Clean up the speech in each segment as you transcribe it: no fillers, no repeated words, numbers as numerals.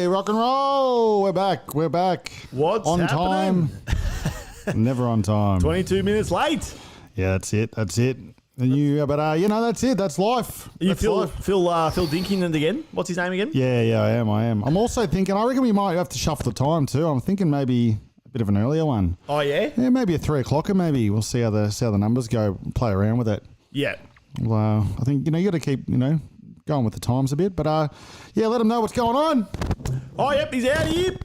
Rock and roll. We're back. What's on happening? Time? Never on time. 22 minutes late. Yeah, that's it. And you, but you know, that's it. That's life. You Phil Dinkington again? What's his name again? Yeah, I am. I'm also thinking, I reckon we might have to shuffle the time too. I'm thinking maybe a bit of an earlier one. Oh yeah? Yeah, maybe a 3 o'clocker. Maybe we'll see how the numbers go. Play around with it. Yeah. Well, I think you got to keep going with the times a bit. But yeah, let them know what's going on. Oh yep, he's out here.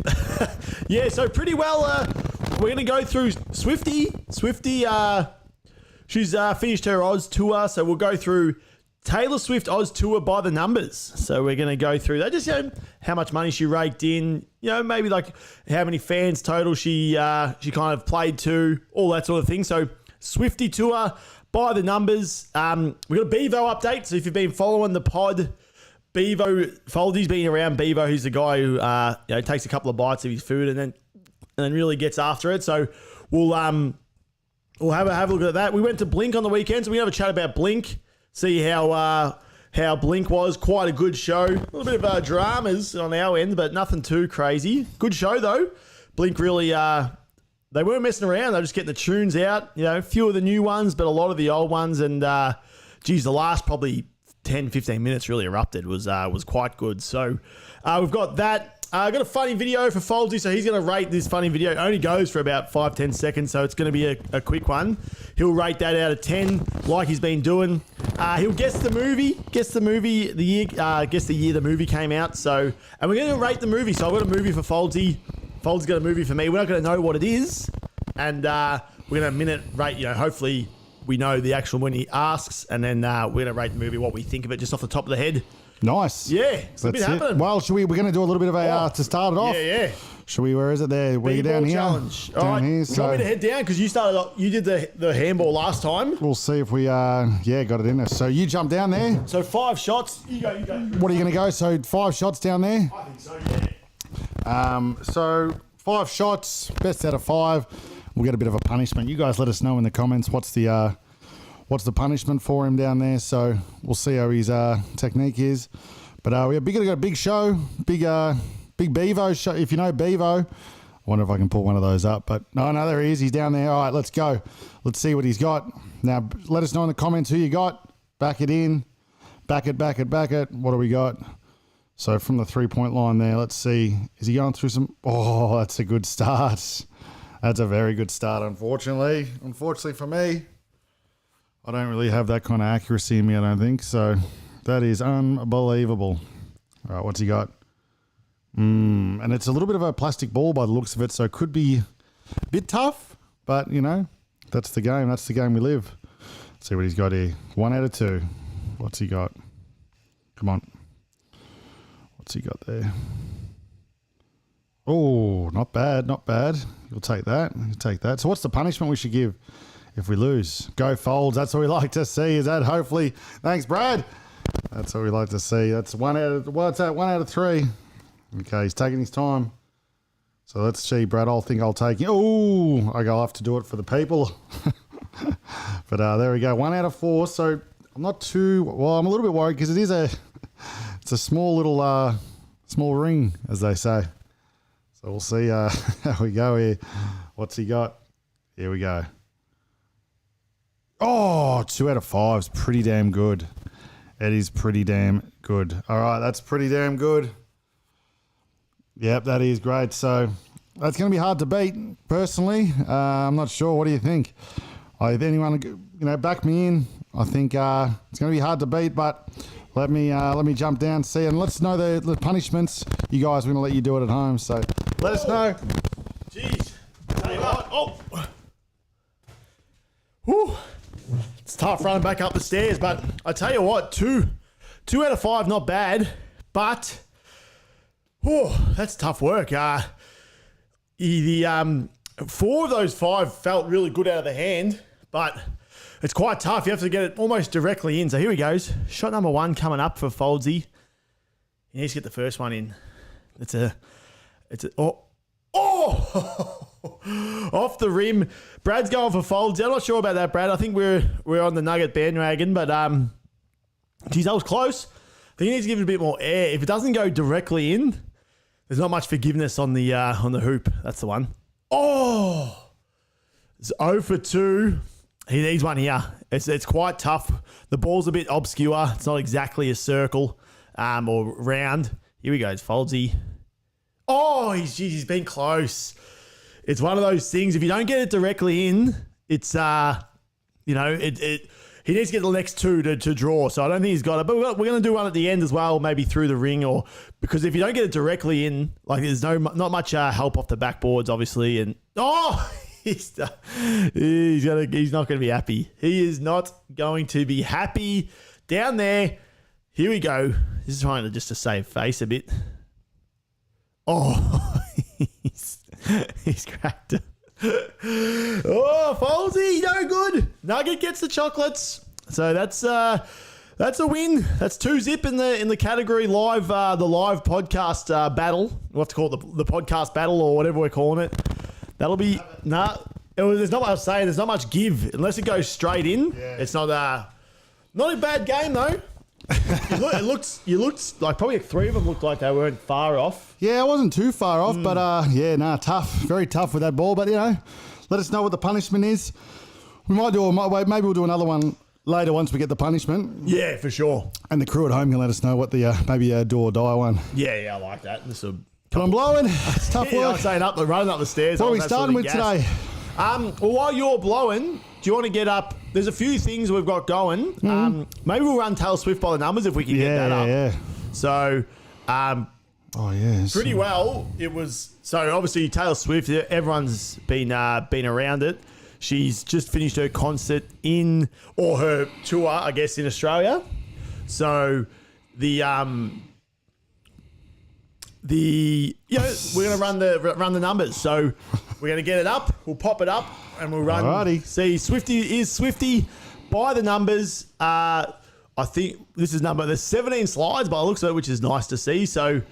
Yeah, so pretty well. We're gonna go through Swifty. She's finished her Oz tour, so we'll go through Taylor Swift Oz tour by the numbers. So we're going to go through that, just how much money she raked in, maybe like how many fans total she kind of played to, all that sort of thing. So Swifty tour by the numbers. We've got a Bevo update. So if you've been following the pod, Bevo Foldy's been around. Bevo, who's the guy who takes a couple of bites of his food and then really gets after it. So we'll have a look at that. We went to Blink on the weekend, so we have a chat about Blink, see how Blink was. Quite a good show. A little bit of dramas on our end, but nothing too crazy. Good show, though. Blink really, they weren't messing around. They were just getting the tunes out. A few of the new ones, but a lot of the old ones. And, the last probably 10, 15 minutes really erupted. Was quite good. So we've got that. I got a funny video for Foldsy, so he's going to rate this funny video. It only goes for about 5-10 seconds, so it's going to be a quick one. He'll rate that out of 10, like he's been doing. He'll guess the year the movie came out. So, and we're going to rate the movie. So I've got a movie for Foldsy. Foldsy got a movie for me. We're not going to know what it is, and we're going to minute rate. Hopefully we know the actual when he asks, and then we're going to rate the movie, what we think of it, just off the top of the head. Nice. Yeah, it's a bit happening. Well, we're going to do a little bit of a to start it off. Yeah. Should we? Where is it? There. Where you down here? Challenge. Down all right. here. You want me to head down because you did the handball last time. We'll see if we got it in there. So you jump down there. So 5 shots. You go. What are you going to go? So 5 shots down there. I think so. Yeah. So 5 shots, best out of 5. We'll get a bit of a punishment. You guys let us know in the comments what's the punishment for him down there. So we'll see how his technique is. But we got a big show, big Bevo show. If you know Bevo, I wonder if I can pull one of those up. But no, there he is. He's down there. All right, let's go. Let's see what he's got. Now, let us know in the comments who you got. Back it in. Back it. What do we got? So from the 3-point line there, let's see. Is he going through some... Oh, that's a good start. That's a very good start, unfortunately. Unfortunately for me, I don't really have that kind of accuracy in me, I don't think. So... that is unbelievable. All right, what's he got? And it's a little bit of a plastic ball by the looks of it, so it could be a bit tough, but, that's the game. That's the game we live. Let's see what he's got here. 1 out of 2. What's he got? Come on. What's he got there? Oh, not bad. You'll take that. So what's the punishment we should give if we lose? Go Folds. That's what we like to see. Is that hopefully... Thanks, Brad. That's what we like to see. That's 1 out of 3. Okay, he's taking his time. So let's see, Brad. I'll take it. Oh, I'll have to do it for the people. But there we go. 1 out of 4. So I'm not too... Well, I'm a little bit worried because it's a small little... small ring, as they say. So we'll see how we go here. What's he got? Here we go. Oh, 2 out of 5 is pretty damn good. It is pretty damn good. All right, that's pretty damn good. Yep, that is great. So that's going to be hard to beat, personally. I'm not sure. What do you think? If anyone, back me in. I think it's going to be hard to beat, but let me jump down, see, and let's know the punishments. You guys, we're going to let you do it at home. So Let us know. Jeez. Tell you what. Oh. Whew. It's tough running back up the stairs, but I tell you what, two out of 5, not bad, but that's tough work. The 4 of those 5 felt really good out of the hand, but it's quite tough. You have to get it almost directly in. So here he goes. Shot number 1 coming up for Foldsy. He needs to get the first one in. Off the rim. Brad's going for Foldsy. I'm not sure about that, Brad. I think we're on the Nugget bandwagon, but geez, that was close. I think he needs to give it a bit more air. If it doesn't go directly in, there's not much forgiveness on the hoop. That's the one. Oh, it's 0 for 2. He needs one here. It's quite tough. The ball's a bit obscure. It's not exactly a circle or round. Here we go. It's Foldsy. Oh, he's been close. It's one of those things. If you don't get it directly in, it's he needs to get the next 2 to draw. So I don't think he's got it. But we're going to do one at the end as well, maybe through the ring, or because if you don't get it directly in, like there's not much help off the backboards, obviously. And he's not going to be happy. He is not going to be happy down there. Here we go. This is trying to save face a bit. Oh, he's cracked it. Oh, Foldsy, no good. Nugget gets the chocolates. So that's a win. That's 2-0 in the category live, the live podcast battle. We'll have to call it the podcast battle or whatever we're calling it. That'll be there's not much saying. There's not much give unless it goes straight in. Yeah. It's not a bad game though. You looked like probably 3 of them looked like they weren't far off. Yeah, I wasn't too far off, but tough. Very tough with that ball. But, let us know what the punishment is. Maybe we'll do another one later once we get the punishment. Yeah, for sure. And the crew at home can let us know what the maybe a do or die one. Yeah, I like that. But I'm blowing. It's tough work. I'm saying running up the stairs. What are we starting with today? Well, while you're blowing, do you want to get up? There's a few things we've got going. Maybe we'll run Taylor Swift by the numbers if we can get that up. Yeah. So, pretty well. It was so obviously Taylor Swift. Everyone's been around it. She's just finished her concert or her tour, I guess, in Australia. So we're gonna run the numbers. So we're gonna get it up. We'll pop it up and we'll run. Alrighty. See, Swifty by the numbers. I think this is there's 17 slides by the looks of it, which is nice to see. So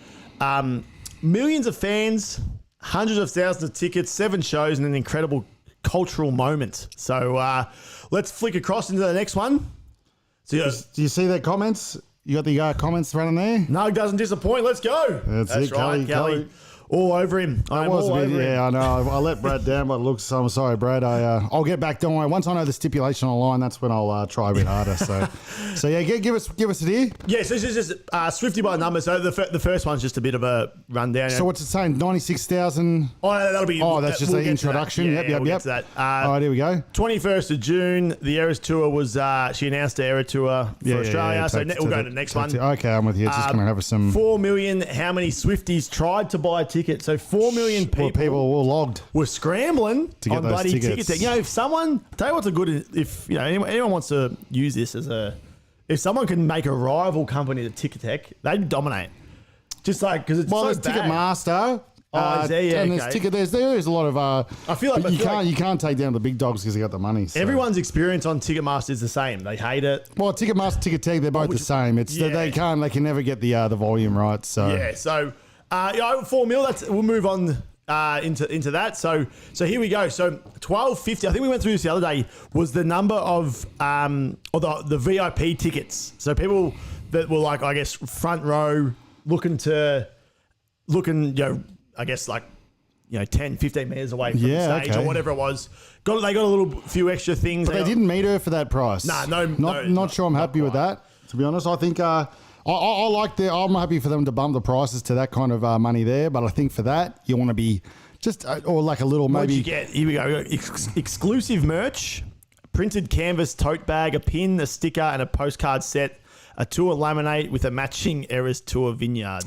millions of fans, hundreds of thousands of tickets, 7 shows, and an incredible cultural moment. So let's flick across into the next one. So do you see their comments? You got the comments running there? Nug doesn't disappoint. Let's go. That's it, right, Kelly. All over him. I know. I let Brad down, but look, I'm sorry, Brad. I'll get back. Don't worry. Once I know the stipulation online, that's when I'll try a bit harder. So yeah, give us it here. Yes, this is just Swifty by the number. So the first one's just a bit of a rundown. So what's it saying? 96,000. Oh, that'll be. Oh, that's just the introduction. Yep. We'll get to that. All right, here we go. 21st of June, the Eras Tour was. She announced the Era Tour for Australia. So we'll go to the next one. Okay, I'm with you. It's just going to have some. 4 million. How many Swifties tried to buy a ticket? So 4 million people were logged. Were scrambling to get on those bloody tickets. If someone, tell you what's a good, if anyone wants to use this if someone can make a rival company to Ticketek, they'd dominate. Just like because it's there's Ticketmaster. There's a lot of. I feel like you can't take down the big dogs because they got the money. So. Everyone's experience on Ticketmaster is the same. They hate it. Well, Ticketmaster, Ticketek, they're both the same. It's they can never get the volume right. So yeah, so 4 mil. We'll move on into that. So here we go. So 12.50. I think we went through this the other day. Was the number of the VIP tickets. So people that were like, I guess, front row looking. I guess 10, 15 metres away from the stage or whatever it was. They got a few extra things. But they didn't meet her for that price. Not sure I'm happy with that, to be honest. I think I like I'm happy for them to bump the prices to that kind of money there. But I think for that, you want to be just, or like a little maybe. What did you get? Here we go. Exclusive merch, printed canvas tote bag, a pin, a sticker, and a postcard set, a tour laminate with a matching Eras Tour vineyard.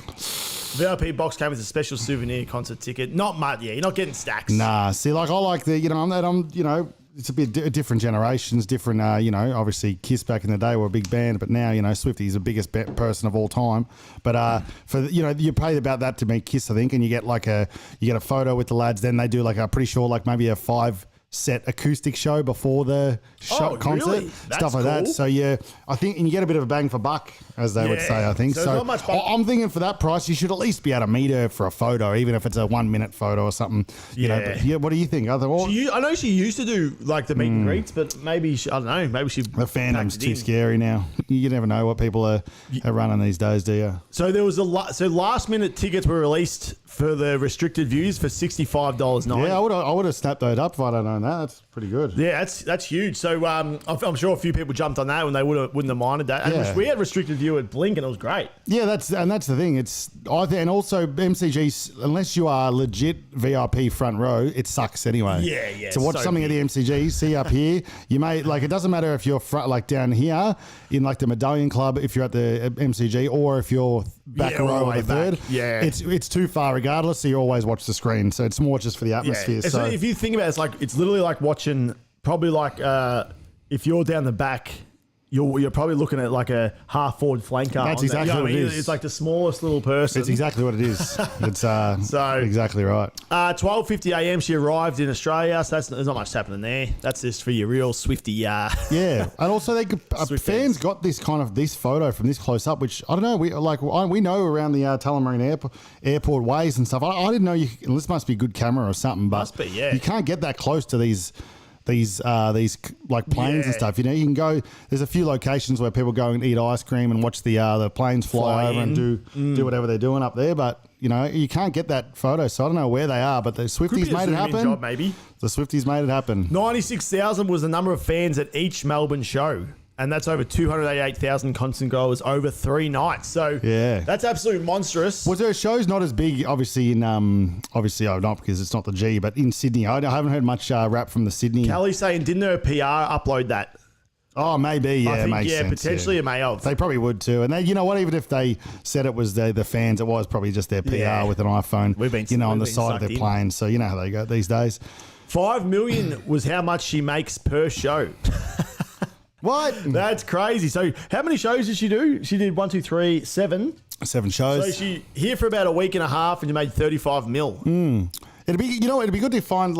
VIP box came with a special souvenir concert ticket. Not much, yeah. You're not getting stacks. Nah, see, like I like the, it's a bit different generations, different, obviously Kiss back in the day were a big band, but now, Swifty's the biggest person of all time. But you pay about that to meet Kiss, I think, and you get a photo with the lads. Then they do pretty sure maybe a 5-set acoustic show before the concert, really? stuff like that. Cool. So yeah, I think, and you get a bit of a bang for buck, as they would say. I think so. Not much I'm thinking for that price, you should at least be able to meet her for a photo, even if it's a 1-minute photo or something. What do you think? I know she used to do the meet and greets, but maybe I don't know. Maybe she the fandom's too scary now. You never know what people are running these days, do you? So there was last minute tickets were released for the restricted views for $65.90. Yeah, I would have snapped those up if I'd have known that. That's pretty good. Yeah, that's huge. So I'm sure a few people jumped on that when they wouldn't have minded that. And we had restricted view at Blink, and it was great. Yeah, that's the thing. And also MCG, unless you are legit VIP front row, it sucks anyway. Yeah. To watch something at the MCG, see up here, you may it doesn't matter if you're front down here in the Medallion Club, if you're at the MCG, or if you're back row at the third. Back. Yeah, it's too far regardless. So you always watch the screen. So it's more just for the atmosphere. Yeah. So if you think about it, it's literally like watching probably if you're down the back. You're probably looking at a half forward flanker. That's exactly what it is. It's like the smallest little person. It's exactly what it is. It's exactly right. 12:50 a.m. she arrived in Australia, so there's not much happening there. That's just for your real Swifty. Yeah, and also fans got this photo from this close up, which I don't know. We know around the Tullamarine airport ways and stuff. I didn't know and this must be good camera or something, but must be, yeah. You can't get that close to these planes and stuff. You can go. There's a few locations where people go and eat ice cream and watch the planes fly over and do whatever they're doing up there. But you can't get that photo. So I don't know where they are. But the Swifties made it happen. Job, maybe the Swifties made it happen. 96,000 was the number of fans at each Melbourne show. And that's over 288,000 constant goals over 3 nights. So yeah, that's absolutely monstrous. Was there shows not as big, obviously not because it's not the G, but in Sydney? I haven't heard much rap from the Sydney. Kelly's saying, didn't her PR upload that? Oh, maybe. Yeah, I think, makes sense. Potentially it may have. They probably would too. And you know what? Even if they said it was the fans, it was probably just their PR with an iPhone. We've been on the side of their plane. So you know how they go these days. 5 million was how much she makes per show. What? That's crazy. So how many shows did she do? She did 1, 2, 3, 7. 7 shows. So she here for about a week and a half, and you made 35 mil. It'd be good to find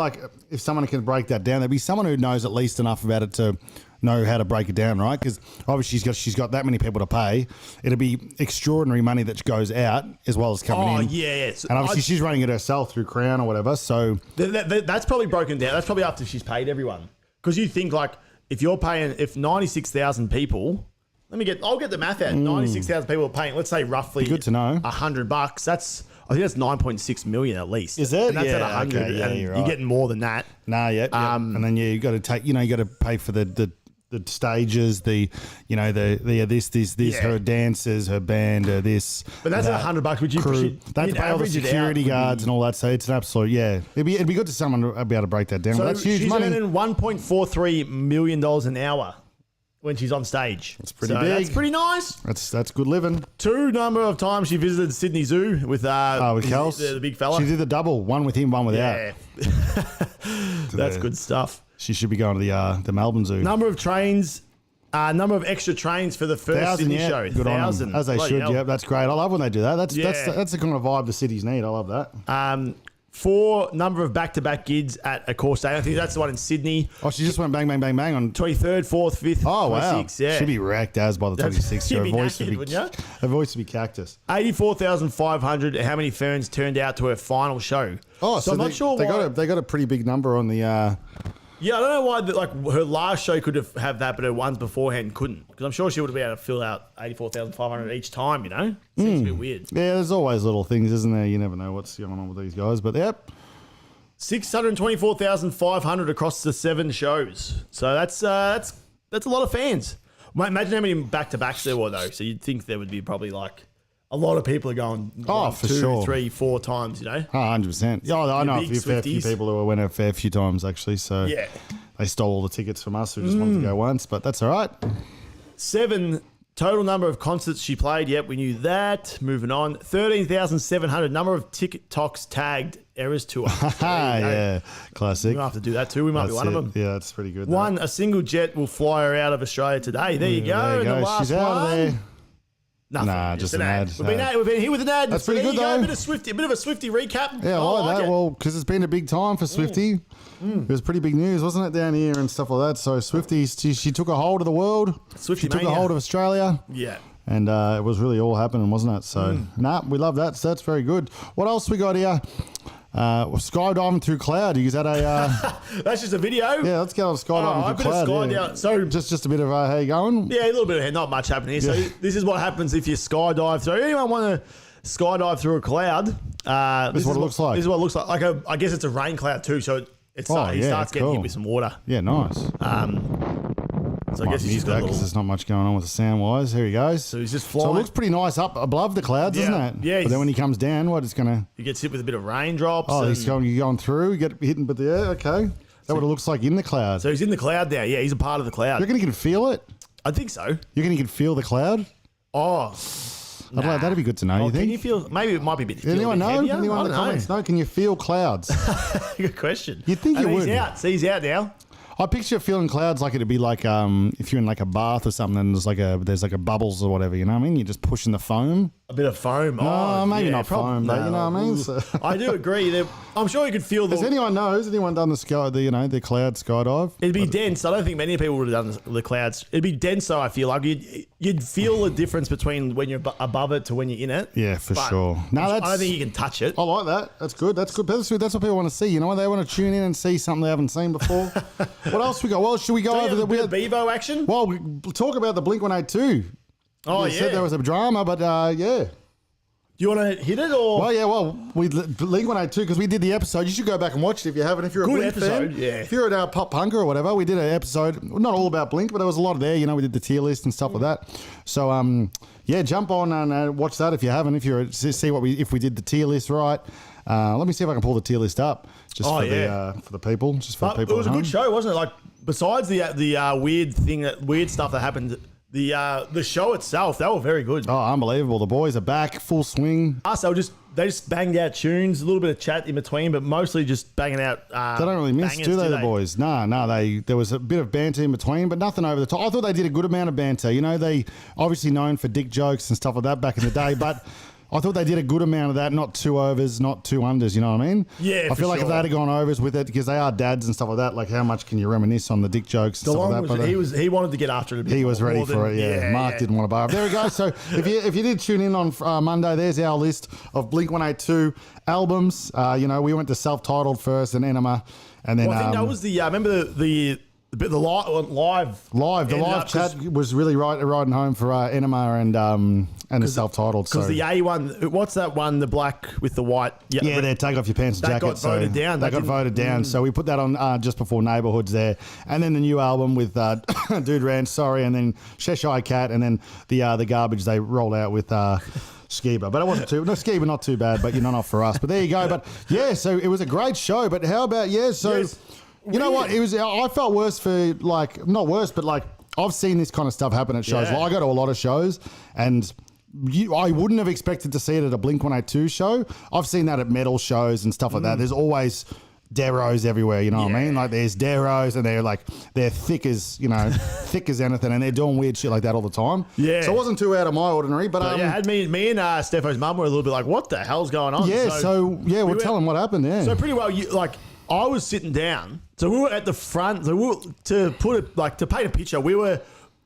if someone can break that down. There'd be someone who knows at least enough about it to know how to break it down, right? Because obviously she's got that many people to pay. It'd be extraordinary money that goes out as well as coming in. Oh yeah. And obviously she's running it herself through Crown or whatever. So that's probably broken down. That's probably after she's paid everyone. Because you think if you're paying, if 96,000 people, I'll get the math out. 96,000 people are paying, let's say roughly good to know. $100. I think that's 9.6 million at least. Is it? And that's at 100. Okay, yeah, you're right. You're getting more than that. And then you got to take, you got to pay for the stages, her dancers, her band, this. But that's at $100. Would you crew? That's pay all the security guards and all that. So it's an absolute It'd be good to someone to be able to break that down. So that's huge money. She's earning $1.43 million an hour when she's on stage. That's pretty big. That's pretty nice. That's good living. 2 number of times she visited Sydney Zoo with Kels, the big fella. She did the double, one with him, one without. Yeah. That's good stuff. She should be going to the Melbourne Zoo. Number of extra trains for the first Sydney show. Good 1,000. On them. As they should, yeah. That's great. I love when they do that. That's the kind of vibe the cities need. I love that. 4 number of back-to-back gigs at a course day. I think that's the one in Sydney. Oh, she just went bang, bang, bang, bang on 23rd, 4th, 5th, oh, 26th. Wow. Yeah. She'd be wrecked as by the 26th. Her voice would be cactus. 84,500. How many fans turned out to her final show? Oh, so I'm not sure why. They got a pretty big number on the. Yeah, I don't know why her last show could have that, but her ones beforehand couldn't. Because I'm sure she would have been able to fill out 84,500 each time, Seems a bit weird. Yeah, there's always little things, isn't there? You never know what's going on with these guys, but yep. 624,500 across the 7 shows. So that's a lot of fans. Imagine how many back-to-backs there were, though. So you'd think there would be probably a lot of people are going for 2, sure. 3, 4 times, 100%. Yeah, I know a fair few people who went a fair few times, actually. So they stole all the tickets from us who just wanted to go once, but that's all right. 7 Total number of concerts she played. Yep, we knew that. Moving on. 13,700. Number of TikToks tagged. Eras Tour. Yeah, classic. We'll have to do that too. We might be one of them. Yeah, that's pretty good. One, a single jet will fly her out of Australia today. There you go. There you And go. the last She's out of one. there. Nothing. Nah, just an ad. We've been here with an ad. That's So pretty there good, you go. though. A bit of a Swifty recap. Yeah, I like that. it. Well, because it's been a big time for Swifty. It was pretty big news, wasn't it, down here and stuff like that? So Swifty, she took a hold of the world. Swifty She took a mania. hold of Australia. Yeah. And it was really all happening, wasn't it? So, we love that. So that's very good. What else we got here? Skydiving through cloud. You had a... That's just a video. yeah, let's get on skydiving a through bit of cloud. sky yeah. down. So Just a bit of, how you going? yeah, a little bit of not much happening here. Yeah. So this is what happens if you skydive through. Anyone want to skydive through a cloud? This is what it looks like. This is what it looks like. I guess it's a rain cloud too. So he starts getting cool. hit with some water. Yeah, nice. So I guess he's just got a because little. there's not much going on with the sound wise. Here he goes. So he's just So flying. it looks pretty nice up above the clouds, Yeah. doesn't it? Yeah, But then when he comes down, what, it's going to... He gets hit with a bit of raindrops. Oh, and- you're going through, you get hit with the air, okay. That what it looks like in the cloud. So he's in the cloud now. Yeah, he's a part of the You cloud. reckon you can feel it? I think so. You reckon you can feel the cloud? Oh, I'd like, that'd be good to know, you can think? you feel? Maybe it might be a bit. Anyone know? Heavier? Anyone I in the don't know. comments know? Can you feel clouds? Good question. You'd think And you he's would. out. See, he's out now. I picture feeling clouds like it'd be like if you're in like a bath or something and there's like a bubbles or whatever, you know what I mean? You're just pushing the foam. A bit of foam. No, maybe yeah, not foam, but you know what I mean? So- I do agree. I'm sure you could feel Has anyone done the cloud skydive? It'd be dense. I don't think many people would have done the clouds. It'd be denser. I feel like you'd feel the difference between when you're above it to when you're in it. Yeah, for But sure. No, I don't think you can touch it. I like that. That's good. That's good. That's what people want to see. You know what? They want to tune in and see something they haven't seen before. What else we got? Well, should we go over the the... Bevo action. Well, we'll talk about the Blink-182. Oh You yeah. said there was a drama, but yeah. Do you want to hit it or? Well, yeah, Blink-182, because we did the episode. You should go back and watch it if you haven't. If you're a Good Blink episode, fan. yeah. If you're a pop punker or whatever, we did an episode, not all about Blink, but there was a lot there. You know, we did the tier list and stuff like that. So, yeah, jump on and watch that if you haven't. If you're see if we did the tier list right. Let me see if I can pull the tier list up just for the people, just for the people. It was a good show, wasn't it? Like besides the weird stuff that happened, the show itself, they were very good. Oh, unbelievable! The boys are back, full swing. Us, they just banged out tunes, a little bit of chat in between, but mostly just banging out. They don't really miss, bangers, do they, the boys? No, there was a bit of banter in between, but nothing over the top. I thought they did a good amount of banter. You know, they obviously known for dick jokes and stuff like that back in the day, but I thought they did a good amount of that, not two overs, not two unders, you know what I mean? Yeah, I feel like if they had gone overs with it, because they are dads and stuff like that, like how much can you reminisce on the dick jokes and stuff like that? But, he wanted to get after it a bit. he was ready more for than- it, yeah. Mark didn't want to bar. There we go. So if you did tune in on Monday, there's our list of Blink-182 albums. You know, we went to self-titled first and Enema, and then Well, I think that was the remember the live the ended live up chat 'cause- was really riding home for Enema and the self-titled. Because the A one, what's that one? The black with the white. Yeah, they take off your pants and That jacket. got voted down. That got voted down. So we put that on just before Neighbourhoods there. And then the new album with Dude Ranch, sorry, and then Cheshire Cat, and then the garbage they rolled out with Skiba. But it wasn't Skiba not too bad, but not for us. But there you go. But yeah, so it was a great show. But how about, so Yes. you know what? It was. I felt worse for not worse, but I've seen this kind of stuff happen at shows. Yeah. Well, I go to a lot of shows and I wouldn't have expected to see it at a Blink-182 show. I've seen that at metal shows and stuff like that. There's always Deros everywhere, you know what I mean? Like there's Deros and they're thick as, thick as anything, and they're doing weird shit like that all the time. Yeah. So it wasn't too out of my ordinary, but had me and Stefo's mum were a little bit like, what the hell's going on? we'll tell them what happened, yeah. So pretty well, I was sitting down, so we were at the front. So to paint a picture, we were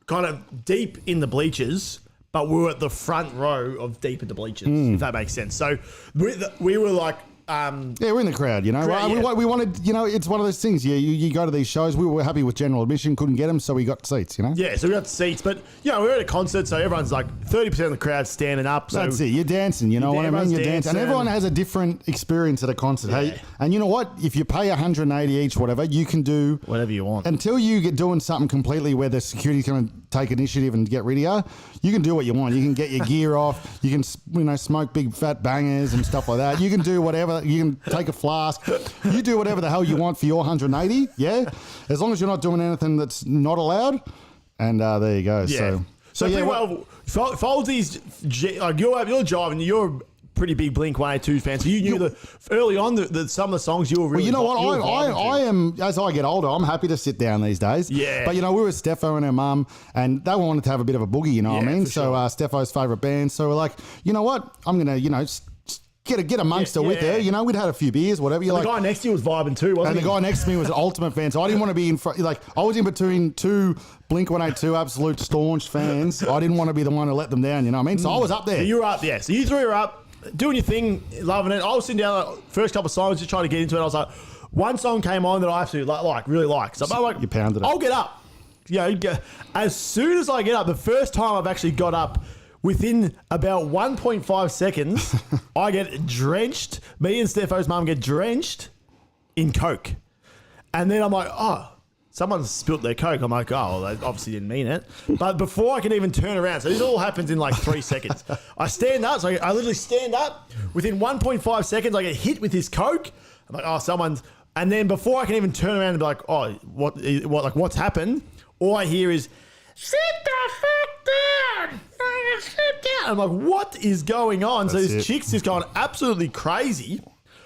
kind of deep in the bleachers, but we were at the front row of deep in the bleachers, if that makes sense. So we were like. We're in the crowd, Crowd, yeah. We wanted, it's one of those things. You go to these shows. We were happy with general admission, couldn't get them, so we got seats. Yeah, so we got seats, but we were at a concert, so everyone's like 30% of the crowd standing up. So that's it. You're dancing. You know what I mean? You're dancing, and everyone has a different experience at a concert. Yeah. Hey, and you know what? If you pay 180 each, whatever, you can do whatever you want until you get doing something completely where the security's going to take initiative and get rid of you. You can do what you want. You can get your gear off. You can smoke big fat bangers and stuff like that. You can do whatever. You can take a flask. You do whatever the hell you want for your 180. Yeah, as long as you're not doing anything that's not allowed. And there you go. Yeah. So yeah, pretty well, Folsy's like you're driving. You're a pretty big Blink 182 fan, so you knew early on some of the songs you were really. Well, you know what? you were vibing I to. am, as I get older, I'm happy to sit down these days. Yeah. But, we were with Steffo and her mum, and they wanted to have a bit of a boogie, you know what I Yeah, mean? for So, sure. Steffo's favourite band. So, we're like, you know what? I'm going to, get amongst her with her. We'd had a few beers, whatever. The guy next to you was vibing too, wasn't And he? the guy next to me was an ultimate fan, so I didn't want to be in front. Like, I was in between two Blink 182 absolute staunch fans. I didn't want to be the one to let them down, you know what I mean? So I was up there. So you were up, yeah. So you three were up, doing your thing, loving it. I was sitting down, first couple of songs, just trying to get into it. I was like, one song came on that I absolutely really like. So I'm like, You pounded it. I'll get up. As soon as I get up, the first time I've actually got up, within about 1.5 seconds, I get drenched. Me and Stepho's mum get drenched in Coke. And then I'm like, oh, someone spilt their Coke. I'm like, oh, well, they obviously didn't mean it. But before I can even turn around, so this all happens in like 3 seconds. I stand up, so I literally stand up. Within 1.5 seconds, I get hit with this Coke. I'm like, oh, someone's... And then before I can even turn around and be like, oh, what's happened? All I hear is, sit the fuck down! Sit down! I'm like, what is going on? So this chick's just going absolutely crazy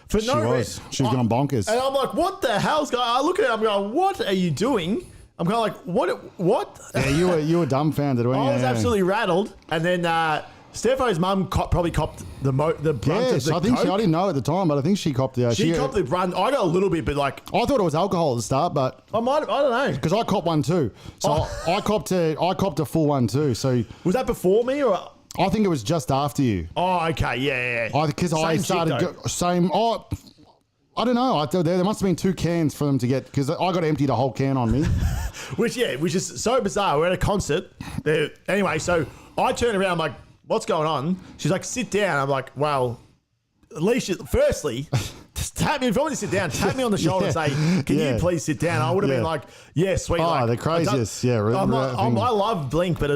for no reason. She was going bonkers. And I'm like, what the hell's going on? I look at her, I'm going, what are you doing? I'm kind of like, what? Yeah, you were dumbfounded, weren't you? I was absolutely rattled. And then Stepho's mum probably copped the brunt of the I think Coke. I didn't know at the time, but I think she copped the... She copped the brunt. I got a little bit, but like... I thought it was alcohol at the start, but... I don't know. Because I copped one too. So I copped a full one too. So Was that before me or... I think it was just after you. Oh, okay, yeah. Because I Same started... chick, though. Same... Oh, I don't know. There must have been 2 cans for them to get... Because I got emptied a whole can on me. Which is so bizarre. We're at a concert. Anyway, so I turn around, I'm like, what's going on? She's like, sit down. I'm like, well, at least, firstly, just tap me. If I want to sit down, tap me on the shoulder and say, can you please sit down? I would have been like, yeah, sweet. Oh, like, the craziest. Yeah. I love Blink, but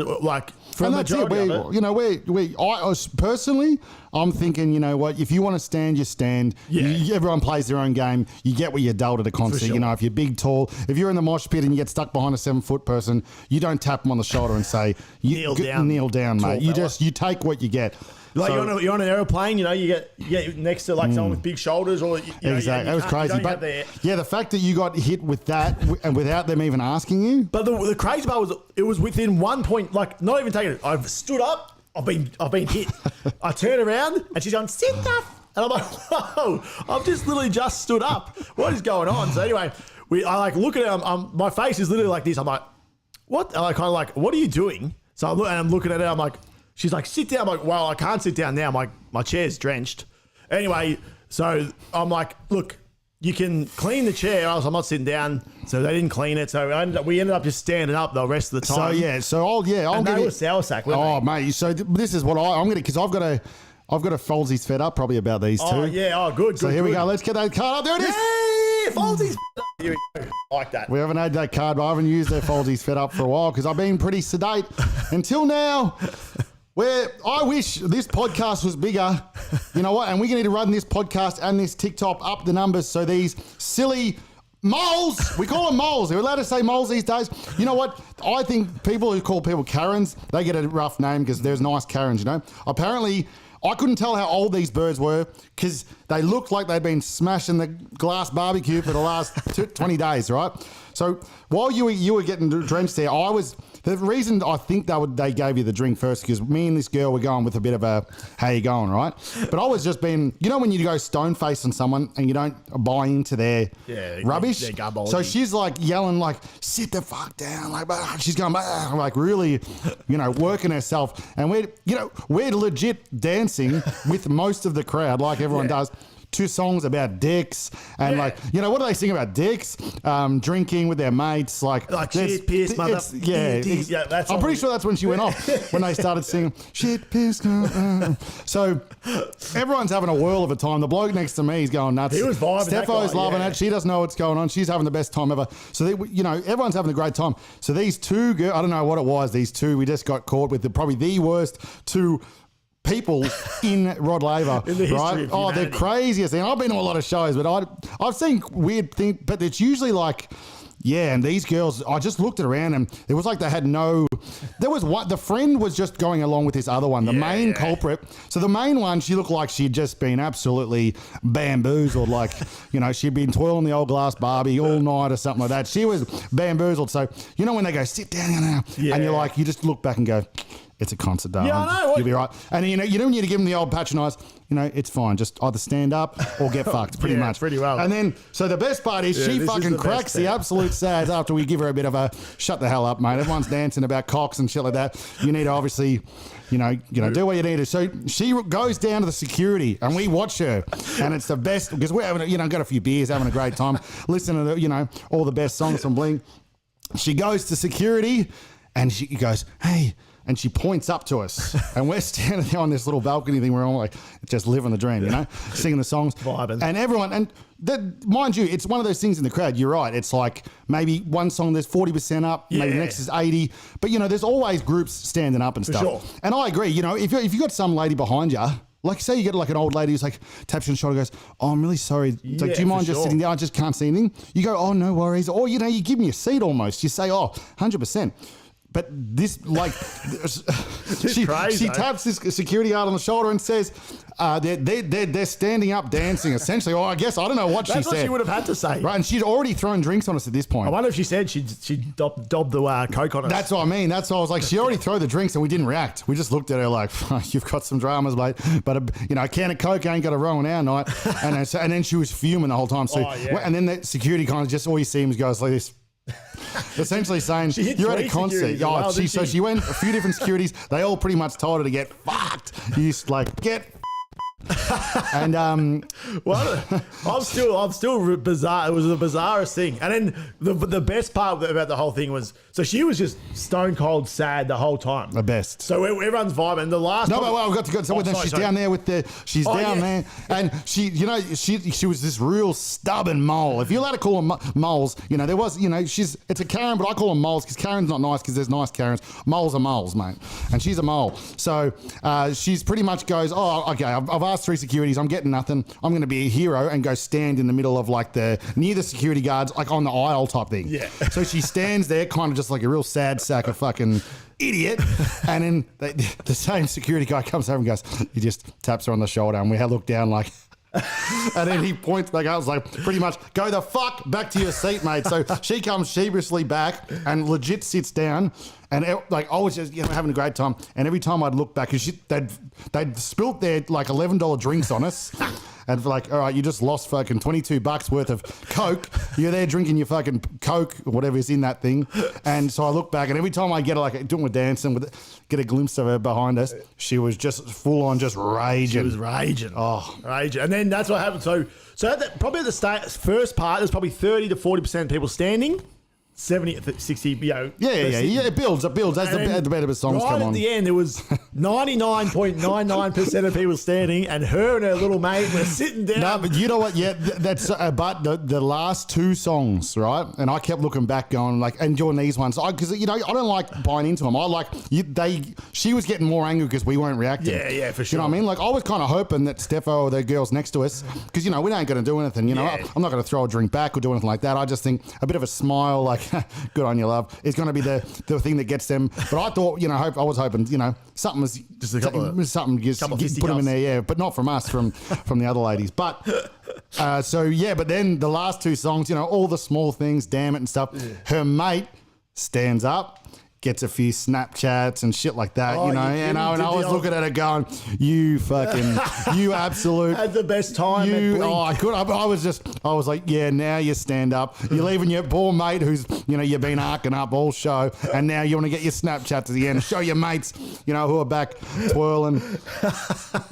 for And the that's it. majority of it. I was personally, I'm thinking, you know what? If you want to stand, you stand. Yeah. Everyone plays their own game. You get what you're dealt at a concert. sure. You know, if you're big, tall, if you're in the mosh pit and you get stuck behind a 7-foot person, you don't tap them on the shoulder and say, Kneel down, mate. tall fella. You take what you get. Like So- you're on an aeroplane, you get next to like someone with big shoulders, or Exactly. That was crazy. But the the fact that you got hit with that and without them even asking you. But the crazy part was it was within 1 point, like not even taking it. I've stood up. I've been hit. I turn around and she's going, sit up. And I'm like, whoa! I've just literally just stood up. What is going on? So anyway, I look at her. My face is literally like this. I'm like, what? And I kind of like, what are you doing? So I'm looking at her. I'm like, she's like, sit down. I'm like, well, I can't sit down now. My chair's drenched. Anyway, so I'm like, look, you can clean the chair, or else I'm not sitting down. So they didn't clean it. So we ended up just standing up the rest of the time. I'll And give they you. were sour sack, weren't Oh, they? mate. So this is what I'm gonna, because I've got a Folsies fed up probably about these two. Oh, yeah. Oh, good. So here we go. Let's get that card up. There it is. Hey, Folsy's here we go. Like that. We haven't had that card, but I haven't used their Folsies fed up for a while because I've been pretty sedate until now. Where I wish this podcast was bigger. You know what? And we need to run this podcast and this TikTok up the numbers so these silly moles, we call them moles. They're allowed to say moles these days. You know what? I think people who call people Karens, they get a rough name because there's nice Karens, you know? Apparently, I couldn't tell how old these birds were because they looked like they'd been smashing the glass barbecue for the last 20 days, right? So while you were getting drenched there, the reason I think they gave you the drink first because me and this girl were going with a bit of a how you going, right? But I was just being, you know, when you go stone face on someone and you don't buy into their rubbish. Their garbology. So she's like yelling like, sit the fuck down, like she's going like really, you know, working herself, and we're legit dancing with most of the crowd like everyone does. 2 songs about dicks and what do they sing about dicks? Drinking with their mates, like shit, piss, mother. I'm pretty sure that's when she went off when they started singing shit, piss. So everyone's having a whirl of a time. The bloke next to me is going nuts. He was vibing. Stepho's loving it. She doesn't know what's going on. She's having the best time ever. So everyone's having a great time. So these 2 girls, I don't know what it was. These 2, we just got caught with probably the worst 2 people in Rod Laver, in the history right? of Oh, they're humanity. craziest thing. I've been to a lot of shows, but I've seen weird things. But it's usually like Yeah, and these girls, I just looked around and it was like they had no. There was what the friend was just going along with this other one, the main culprit. So the main one, she looked like she'd just been absolutely bamboozled, like she'd been twirling the old glass Barbie all night or something like that. She was bamboozled. So when they go sit down now, and you're like, you just look back and go, it's a concert, darling. Yeah, I know. You'll be right. And you don't need to give them the old patronise. It's fine. Just either stand up or get fucked, pretty much. Pretty well. And then, so the best part is she fucking cracks the absolute sads after we give her a bit of a shut the hell up, mate. Everyone's dancing about cocks and shit like that. You need to obviously, do what you need to. So she goes down to the security and we watch her, and it's the best because we're having, got a few beers, having a great time, listening to, all the best songs from Blink. She goes to security and she goes, hey. And she points up to us, and we're standing there on this little balcony thing. We're all like, just living the dream, singing the songs, vibing. And everyone, and that, mind you, it's one of those things in the crowd. You're right. It's like maybe one song there's 40% up, maybe the next is 80, but there's always groups standing up and stuff. Sure. And I agree. If you got some lady behind you. Like, say you get like an old lady who's like taps you on the shoulder, goes, "Oh, I'm really sorry. It's like, do you mind just sitting there? I just can't see anything." You go, "Oh, no worries." Or you give me a seat almost. You say, "Oh, 100%." But this, like, she taps this security guard on the shoulder and says, they're standing up dancing, essentially. Or I guess, I don't know what she said. That's what she would have had to say. Right, and she'd already thrown drinks on us at this point. I wonder if she said she'd dobbed the Coke on us. That's what I mean. That's why I was like, she already threw the drinks and we didn't react. We just looked at her like, you've got some dramas, mate. But, a can of Coke ain't got a row on our night. And then she was fuming the whole time. So, and then the security kind of just, all you see him goes like this. Essentially saying you're at a concert. She went a few different securities. They all pretty much told her to get fucked. You used to like get. And I'm still bizarre. It was the bizarrest thing. And then the best part about the whole thing was, so she was just stone cold sad the whole time. The best. So everyone's vibing. The last I've got to go. So she's down there with there, and she was this real stubborn mole. If you're allowed to call them moles, there was, it's a Karen, but I call them moles because Karen's not nice because there's nice Karens. Moles are moles, mate, and she's a mole. So she's pretty much goes, oh, okay, I've asked 3 securities, I'm getting nothing. I'm going to be a hero and go stand in the middle of like near the security guards, like on the aisle type thing. Yeah. So she stands there kind of just like a real sad sack of fucking idiot. And then the same security guy comes over and goes, he just taps her on the shoulder and we had looked down like, and then he points back out. I was like, pretty much, go the fuck back to your seat, mate. So she comes sheepishly back and legit sits down. And I was just having a great time. And every time I'd look back, because they'd spilt their like $11 drinks on us. And like, all right, you just lost fucking $22 worth of Coke. You're there drinking your fucking Coke or whatever is in that thing. And so I look back, and every time I get doing with dancing, get a glimpse of her behind us, she was just full on just raging. She was raging. Oh, raging. And then that's what happened. So probably at the first part, there's probably 30 to 40% of people standing. 70, 60, Yeah, it builds as the better songs come on. Right at the end, there was 99.99% of people standing, and her and her little mate were sitting down. No, but you know what? Yeah, that's but the last 2 songs, right? And I kept looking back, going like enjoying these ones because I don't like buying into them. I like she was getting more angry because we weren't reacting. Yeah, for sure. You know what I mean? Like I was kind of hoping that Steffo or the girls next to us, because we ain't going to do anything. I'm not going to throw a drink back or do anything like that. I just think a bit of a smile, like. Good on you, love. It's going to be the thing that gets them. But I thought, I was hoping, something was just put them in there, yeah. But not from us, from the other ladies. But but then the last 2 songs, all the small things, damn it and stuff. Yeah. Her mate stands up. Gets a few Snapchats and shit like that, and I was looking at her going, you absolute. Had the best time. I was like, yeah, now you stand up. You're leaving your poor mate who's, you've been arcing up all show, and now you want to get your Snapchats at the end, show your mates, who are back twirling.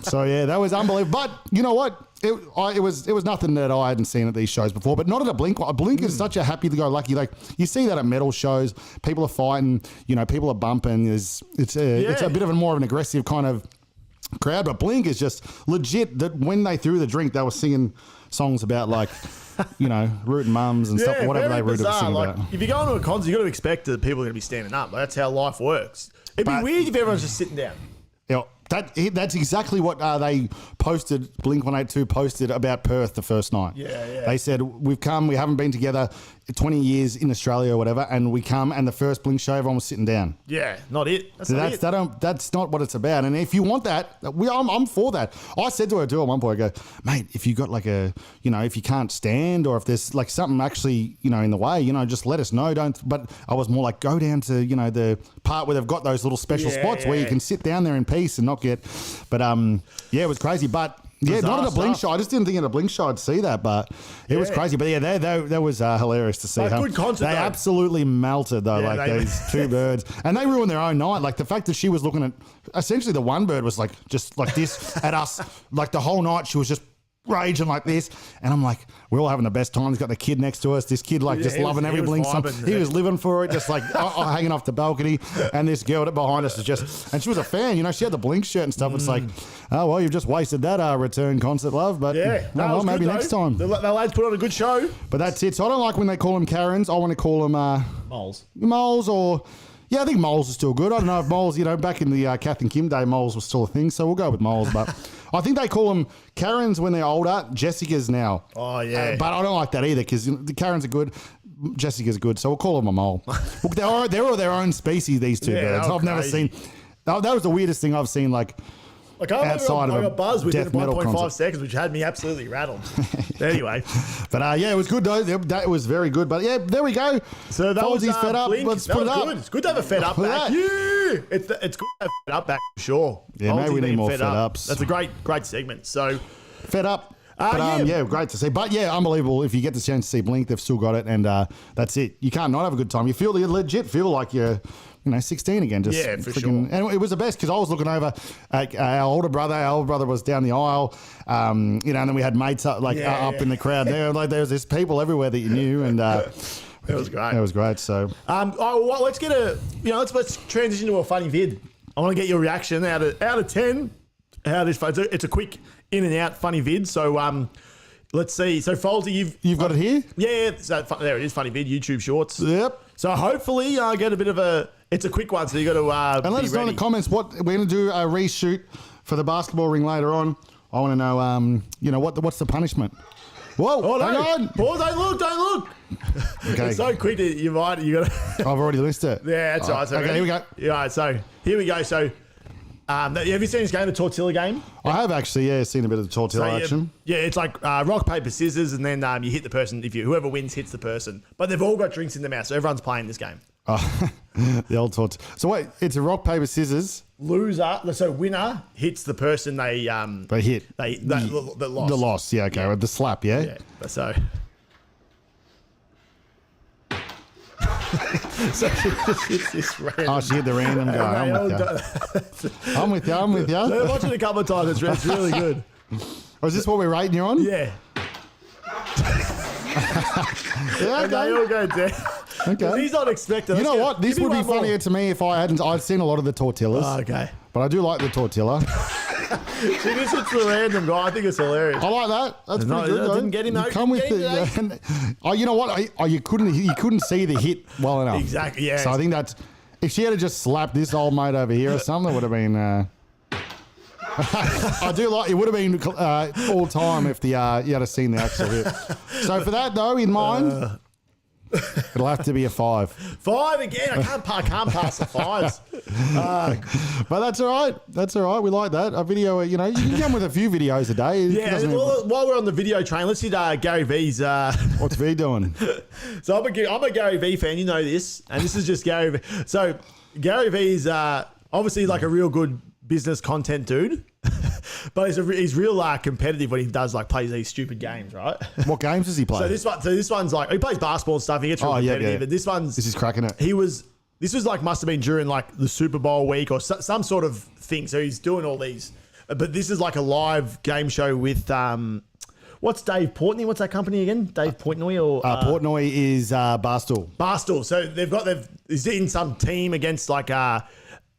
So yeah, that was unbelievable. But you know what? It was nothing that I hadn't seen at these shows before, but not at a Blink. A Blink is such a happy-go-lucky. Like you see that at metal shows, people are fighting, people are bumping. It's a bit of a more of an aggressive kind of crowd. But Blink is just legit. That when they threw the drink, they were singing songs about like, rooting mums and stuff, whatever they rooted to sing about. If you go into a concert, you got to expect that people are going to be standing up. That's how life works. It'd be weird if everyone's just sitting down. Yeah. That's exactly what they posted. Blink-182 posted about Perth the first night. Yeah. They said, we've come, we haven't been together 20 years in Australia or whatever, and we come and the first blink show, everyone was sitting down. Yeah, not it. That's So not it. that's not what it's about. And if you want that, I'm for that. I said to her too at one point, I go, mate, if you got like if you can't stand or if there's like something actually, in the way, just let us know. But I was more like, go down to, the part where they've got those little special spots where you can sit down there in peace and not get, but it was crazy. But yeah, not at a blink shot. I just didn't think at a blink shot I'd see that, but it was crazy. But yeah, that was hilarious to see. Good concert. They though. absolutely melted though, these two birds, and they ruined their own night. Like the fact that she was looking at, essentially the one bird was like just like this at us, like the whole night she was just raging like this, and I'm like, we're all having the best time. He's got the kid next to us. This kid just loving every blink. He was living for it, just like hanging off the balcony. And this girl behind us is just, and she was a fan. She had the blink shirt and stuff. It's like, oh well, you've just wasted that return concert, love. But maybe next time. The lads put on a good show. But that's it. So I don't like when they call them Karens. I want to call them moles or. Yeah, I think moles are still good. I don't know if moles, back in the Kath and Kim day, moles was still a thing. So we'll go with moles. But I think they call them Karens when they're older. Jessica's now. Oh, yeah. But I don't like that either because the Karens are good. Jessica's good. So we'll call them a mole. Look, they're their own species, these two birds. I've never seen. That was the weirdest thing I've seen, like outside of a got buzzed within death metal 1.5 concert. seconds, which had me absolutely rattled. Anyway. But it was good though. That was very good. But yeah, there we go. So that was fed up. Blink. Let's put it up. Good. It's good to have a fed up back. Yeah. It's good to have fed up back for sure. Yeah, maybe we need more fed ups. That's a great segment. So fed up. Great to see. But yeah, unbelievable. If you get the chance to see Blink, they've still got it, and that's it. You can't not have a good time. You legit feel like you're 16 again. Just sure. And it was the best because I was looking over at our older brother. Our older brother was down the aisle, and then we had mates up in the crowd there. Like there was this people everywhere that you knew, and it was great. It was great. So, let's get let's transition to a funny vid. I want to get your reaction out of 10. How this fun? It's a quick in and out funny vid. So let's see. So Folsey, you've got it here. Yeah. So there it is. Funny vid. YouTube Shorts. Yep. So hopefully I get a bit of a. It's a quick one, so you got to. And let us know in the comments what we're going to do a reshoot for the basketball ring later on. I want to know, what's the punishment? Whoa! Oh, no. Hang on. Pause! Don't look! Okay. It's so quick that you got to. I've already listed it. Yeah, that's right. So okay, here we go. Yeah, all right, so here we go. So, have you seen this game, the Tortilla game? I have actually, seen a bit of the Tortilla action. Yeah, it's like rock, paper, scissors, and then you hit the person. Whoever wins hits the person. But they've all got drinks in their mouth, so everyone's playing this game. Oh, the old tortilla. So wait, it's a rock, paper, scissors. Winner hits the person they hit. That lost. The loss, yeah, okay. Yeah. The slap, yeah? Yeah, so... so she just hits this random... Oh, she hit the random guy. I'm with you. I'm with you. So watch it a couple of times. It's really good. Oh, is this what we're rating you on? Yeah. Yeah, okay. They all go down. Okay. He's not expecting. You know what? This would be funnier to me if I'd seen a lot of the tortillas. Oh, okay. But I do like the tortilla. She just hits the random guy. I think it's hilarious. I like that. That's pretty good. Though. Didn't get him. You come with it. You know what? You couldn't see the hit well enough. Exactly. Yeah. So I think that's if she had just slapped this old mate over here or something, it would have been. I do like it. Would have been all time if you had seen the actual hit. So for that though, in mind. It'll have to be a 5. 5 again. I can't pass the 5s. But that's all right. That's all right. We like that. A video, you can come with a few videos a day. Yeah. While we're on the video train, let's hit Gary V's. What's V doing? So I'm a Gary V fan. You know this, and this is just Gary V. So Gary V's obviously like a real good business content dude. But he's real competitive when he does plays these stupid games, right? What games does he play? So this one's like he plays basketball and stuff. He gets real competitive. Yeah. But this is cracking it. This was must have been during the Super Bowl week or some sort of thing. So he's doing all these. But this is like a live game show with what's Dave Portnoy? What's that company again? Dave Portnoy or Portnoy is Barstool. Barstool. So he's in some team against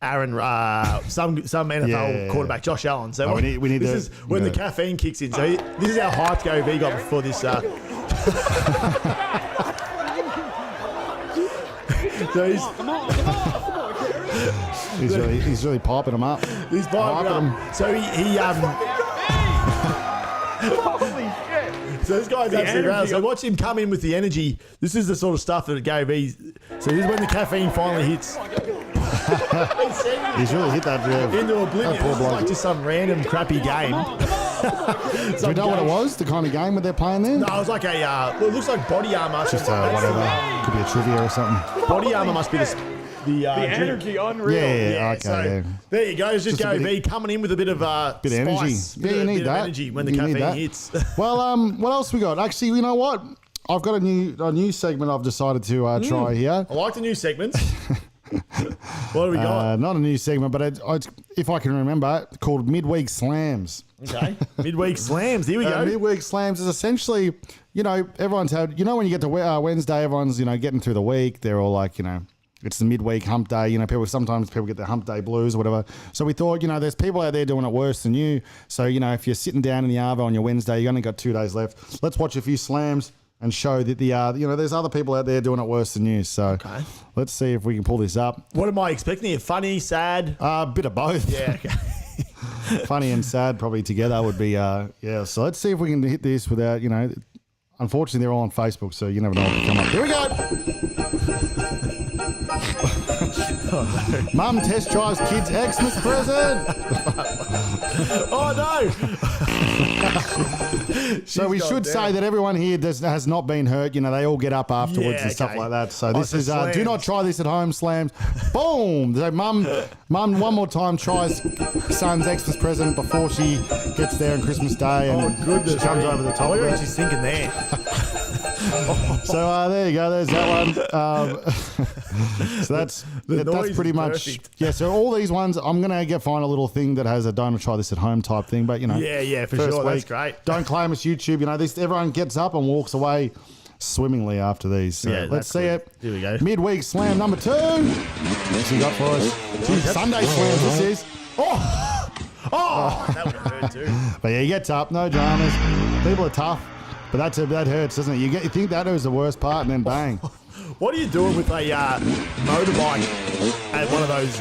Aaron, some NFL quarterback, Josh Allen. So we need this is when the caffeine kicks in. So this is how hyped Gary V got before this. So he's really popping them up. He's piping them. So he Holy shit! So this guy's absolutely right. So watch him come in with the energy. This is the sort of stuff that it gave. So this is when the caffeine finally hits. He's really hit that into oblivion. That poor It's bloke. like just some random crappy game. Do you know what it was? The kind of game that they're playing there? No, it was like a. Well, it looks like body armor. Just whatever. Could be a trivia or something. Body armor must be the energy unreal. Yeah, okay. So Yeah. there you go. It's just Just a Gary bit V coming in with a bit of Bit of spice, energy. Yeah, you need bit of that. energy when the You need caffeine that. hits. Well, what else we got? Actually, you know what? I've got a new segment I've decided to try here. I like the new segments. What do we got? Not a new segment, but it's, if I can remember, called Midweek Slams. Okay, midweek slams. Here we go. Midweek Slams is essentially, everyone's had, when you get to Wednesday, everyone's, getting through the week. They're all like, it's the midweek hump day. Sometimes people get the hump day blues or whatever. So we thought, there's people out there doing it worse than you. So, if you're sitting down in the Arvo on your Wednesday, you only got 2 days left. Let's watch a few slams and show that there's other people out there doing it worse than you. So let's see if we can pull this up. What am I expecting here? Funny, sad? A bit of both. Yeah, okay. Funny and sad probably together would be, So let's see if we can hit this without, unfortunately they're all on Facebook, so you never know what can come up. Here we go. Mum test drives kids' Xmas present. Oh, no. So we should say that everyone here has not been hurt. They all get up afterwards and stuff okay. like that. So this is, slams. do not try this at home, slams. Boom. So mum, one more time tries son's Xmas present before she gets there on Christmas Day. And Goodness. she comes over the top What of are it. you thinking there? So there you go. There's that one. So that's noise pretty is much perfect. yeah. So all these ones, I'm gonna find a little thing that has a "don't try this at home" type thing. But Yeah, for first sure. That's week, great. Don't claim it's YouTube. Everyone gets up and walks away swimmingly after these. So Yeah, let's that's see good. it. Here we go. Midweek slam number 2. What's he got for us? Sunday slams. This is. Oh, that would have hurt too. But yeah, he gets up. No dramas. People are tough. But that hurts, doesn't it? You think that was the worst part, and then bang. What are you doing with a motorbike at one of those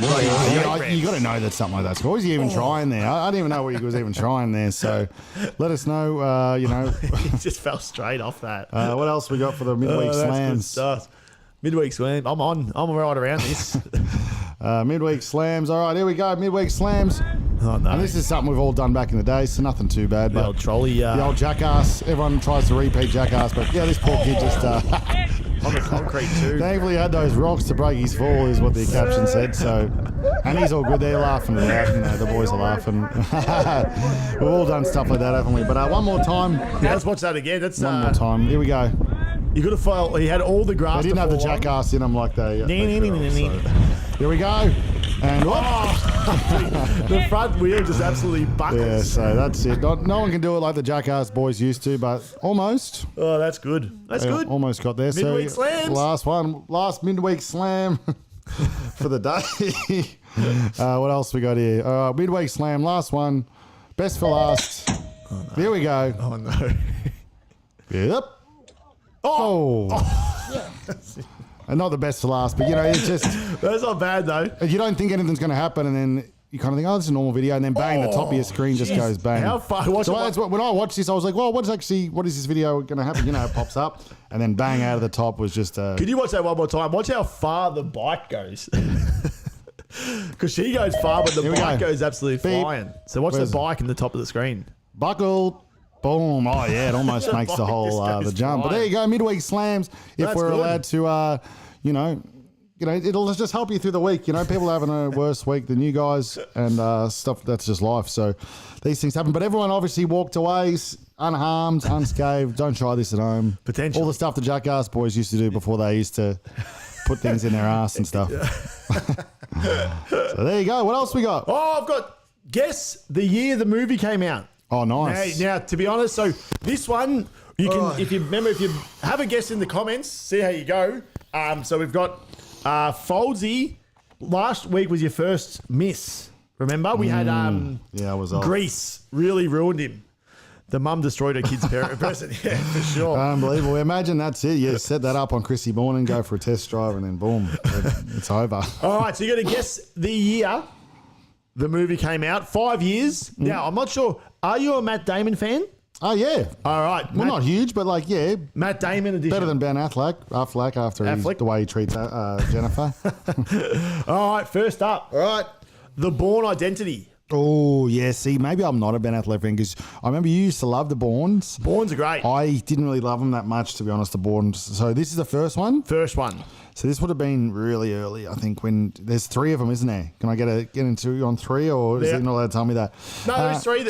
You got to know that something like that's. What was he even trying there? I didn't even know what he was even trying there. So let us know. He just fell straight off that. What else we got for the midweek That's good slams? stuff. Midweek slam. I'm right around this. Midweek slams. All right, here we go. Midweek slams. Oh no. And this is something we've all done back in the day, so nothing too bad. The But old trolley. the old jackass. Everyone tries to repeat jackass, but yeah, this poor kid just. on the concrete too. Thankfully, he had those rocks to break his fall, is what the caption said. So, and he's all good. They're laughing it out. The boys are laughing. We've all done stuff like that, haven't we? But one more time. Yeah, let's watch that again. That's One more time. Here we go. You got to file. He had all the grass. They didn't to have the fall on. jackass in them like they. Nee. Here we go. And The front wheel just absolutely buckles. yeah, so that's it. No one can do it like the jackass boys used to, but almost. Oh, that's good. That's They good. Almost got there. Midweek slams. Last midweek slam for the day. What else we got here? Midweek slam, last one. Best for last. Here we go. Oh no. Yep. Oh. And not the best for last, but it's just That's not bad though. you don't think anything's going to happen, and then you kind of think, oh, this is a normal video, and then bang, the top of your screen just goes bang. How far? When I watched this, I was like, well, what is this video going to happen? It pops up, and then bang, out of the top was just Could you watch that one more time? Watch how far the bike goes. Because she goes far, but the Here we bike go. goes absolutely Beep. flying. So watch Where's the bike in the top of the screen. buckle. Boom. Oh, yeah, it almost makes the bike whole just goes the jump. But there you go, midweek slams. If That's we're good. allowed to, it'll just help you through the week. People are having a worse week than you guys and stuff. That's just life. So these things happen. But everyone obviously walked away unharmed, unscathed. Don't try this at home. Potentially. All the stuff the jackass boys used to do before they used to put things in their ass and stuff. So there you go. What else we got? Oh, I've got guess the year the movie came out. Oh, nice. Now, to be honest, so this one you can, if you have a guess in the comments, see how you go. So we've got Foldsy. Last week was your first miss. Remember we had Yeah, I was off. Grease really ruined him. The mum destroyed her kid's present. Yeah, for sure. Unbelievable. Imagine that's it. You set that up on Chrissy morning, go for a test drive, and then boom, it's over. All right, so you got to guess the year the movie came out. 5 years. Now, I'm not sure. Are you a Matt Damon fan? Oh, yeah. All right. Well, not huge, but like, yeah. Matt Damon edition. Better than Ben Affleck after the way he treats Jennifer. All right, first up. All right. The Bourne Identity. Oh, yeah. See, maybe I'm not a Ben Affleck fan because I remember you used to love the Bournes. Bournes are great. I didn't really love them that much, to be honest, the Bournes. So this is the first one? First one. So this would have been really early, I think, when there's 3 of them, isn't there? Can I get into on 3 or is he not allowed to tell me that? No, there's 3. He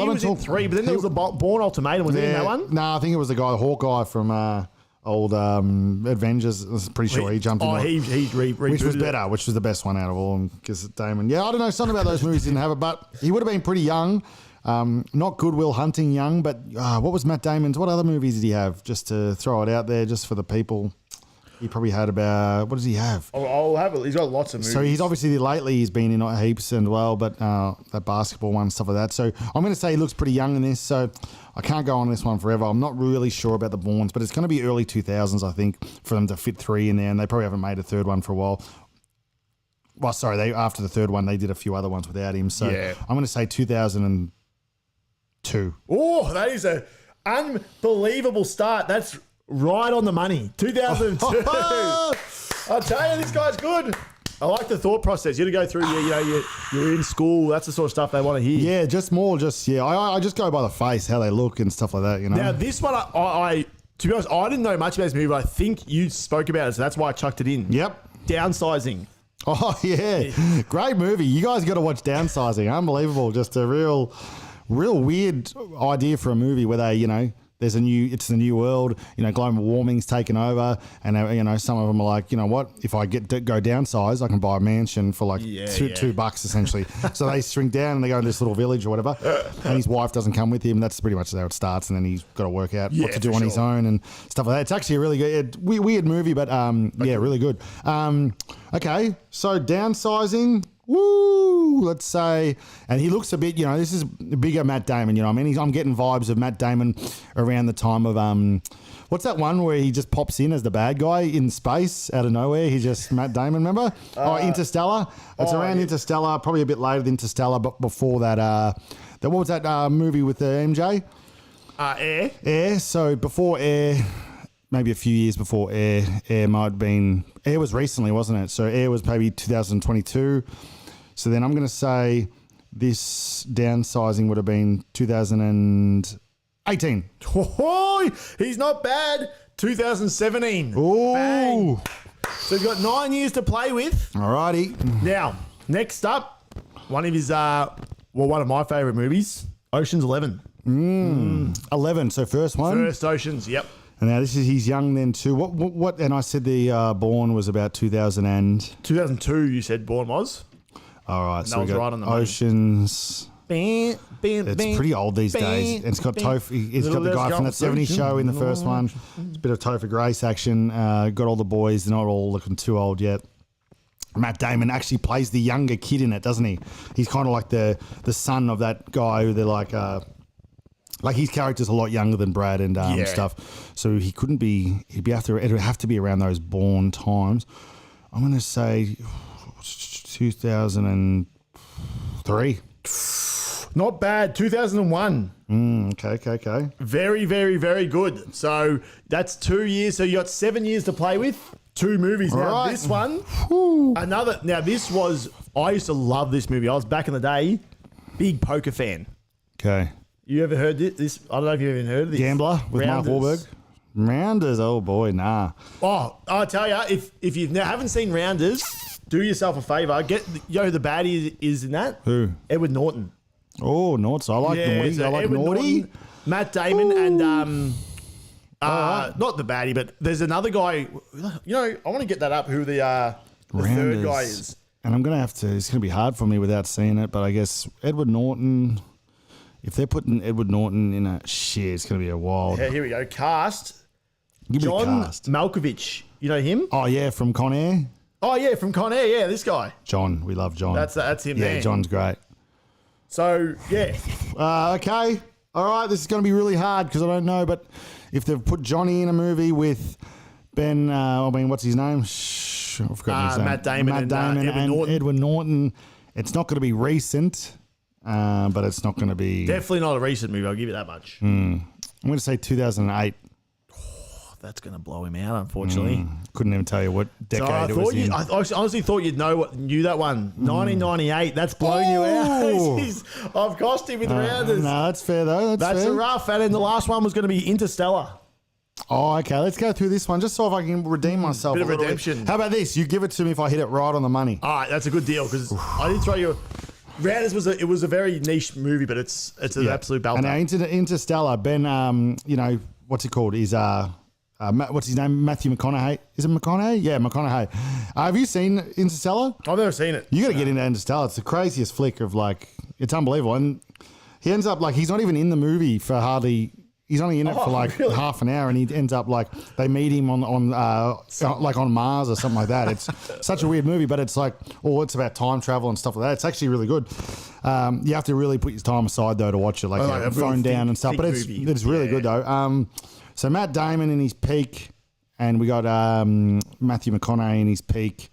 was in 3, but then there was the Bourne Ultimatum. Was he in that one? No, I think it was the guy, the Hawkeye from old Avengers. I was pretty sure he jumped in. Which was better, which was the best one out of all of them because Damon. Yeah, I don't know, something about those movies didn't have it, but he would have been pretty young. Not Good Will Hunting young, but what was Matt Damon's? What other movies did he have? Just to throw it out there, just for the people. He probably had about, what does he have? I'll have it. He's got lots of movies. So he's obviously, lately he's been in heaps and well, but that basketball one, stuff like that. So I'm going to say he looks pretty young in this, so I can't go on this one forever. I'm not really sure about the Bournes, but it's going to be early 2000s, I think, for them to fit 3 in there, and they probably haven't made a third one for a while. Well, sorry, after the third one, they did a few other ones without him. So yeah. I'm going to say 2002. Oh, that is an unbelievable start. That's right on the money. 2002. I'll tell you, this guy's good. I like the thought process. You got to go through, you're in school. That's the sort of stuff they want to hear. Yeah, I just go by the face, how they look and stuff like that, Now, this one, I to be honest, I didn't know much about this movie, but I think you spoke about it, so that's why I chucked it in. Yep. Downsizing. Oh, yeah. Great movie. You guys got to watch Downsizing. Unbelievable. Just a real weird idea for a movie where they, it's the new world, global warming's taken over, and some of them are like, you know what, if I go downsize, I can buy a mansion for like $2 essentially. So they shrink down and they go to this little village or whatever, and his wife doesn't come with him. That's pretty much how it starts, and then he's got to work out what to do on his own and stuff like that. It's actually a really good, weird movie, but really good. Okay, so Downsizing. Woo! Let's say, and he looks a bit, this is bigger Matt Damon. I'm getting vibes of Matt Damon around the time of what's that one where he just pops in as the bad guy in space out of nowhere? He's just Matt Damon. Remember? Interstellar. It's around Interstellar, probably a bit later than Interstellar, but before that. What was that movie with the MJ? Air. Air. So before Air. Maybe a few years before Air. Air might have been. Air was recently, wasn't it? So Air was maybe 2022. So then I'm going to say this Downsizing would have been 2018. Oh, he's not bad. 2017. Ooh. Bang. So he's got 9 years to play with. Alrighty. Now, next up, one of his, one of my favourite movies, Ocean's 11. 11. So first one. First Oceans, yep. And now he's young then too. What? And I said the Bourne was about 2002. You said Bourne was. All right, so we got right on the Oceans. It's pretty old these days. It's got Topher. It's got the guy from that 70s show in the first one. It's a bit of Topher Grace action. Got all the boys. They're not all looking too old yet. Matt Damon actually plays the younger kid in it, doesn't he? He's kind of like the son of that guy who they're like his character's a lot younger than Brad and stuff. So he couldn't be. It would have to be around those Bourne times. I'm going to say 2003. Not bad. 2001. Okay. Very, very, very good. So that's 2 years. So you got 7 years to play with. 2 movies. Now right. This one, another. Now this was. I used to love this movie. I was back in the day, big poker fan. Okay. You ever heard this? I don't know if you ever heard of this. Gambler with Mark Wahlberg. Rounders. Oh boy, nah. Oh, I'll tell you, if you haven't seen Rounders, do yourself a favour. Get the baddie is in that. Who? Edward Norton. Oh, Naughty. I like Naughty. So I like Edward Naughty. Norton, Matt Damon and not the baddie, but there's another guy. I want to get that up. Who the third guy is? And I'm gonna have to. It's gonna be hard for me without seeing it. But I guess Edward Norton. If they're putting Edward Norton in a shit, it's gonna be a wild. Yeah, here we go. Cast. Give me John the cast. Malkovich. You know him? Oh yeah, from Con Air. Oh yeah, from Con Air. Yeah, this guy. John, we love John. That's him. Yeah, man. John's great. So yeah. Okay. All right. This is going to be really hard because I don't know. But if they've put Johnny in a movie with Ben, what's his name? I've forgotten his name. Matt Damon and Edward Norton. It's not going to be recent. but it's not going to be. Definitely not a recent movie. I'll give you that much. I'm going to say 2008. That's going to blow him out, unfortunately. Couldn't even tell you what decade So I it was in. I honestly thought you'd knew that one. 1998. That's blown you out. I've cost him with rounders. No, that's fair though. That's fair. a rough. And then the last one was going to be Interstellar. Oh, okay. Let's go through this one just so if I can redeem myself. Bit a of little redemption. How about this? You give it to me if I hit it right on the money. All right, that's a good deal because I did throw you. Rounders was a very niche movie, but it's an absolute belter. And now Interstellar, Ben, what's it called? He's what's his name? Matthew McConaughey. Is it McConaughey? Yeah, McConaughey. Have you seen Interstellar? I've never seen it. You got to get into Interstellar. It's the craziest flick of it's unbelievable. And he ends up he's not even in the movie for hardly. He's only in it for really? half an hour, and he ends up they meet him on Mars or something like that. It's such a weird movie, but it's it's about time travel and stuff like that. It's actually really good. You have to really put your time aside though to watch it, phone down and stuff. But it's really good though. So Matt Damon in his peak, and we got Matthew McConaughey in his peak.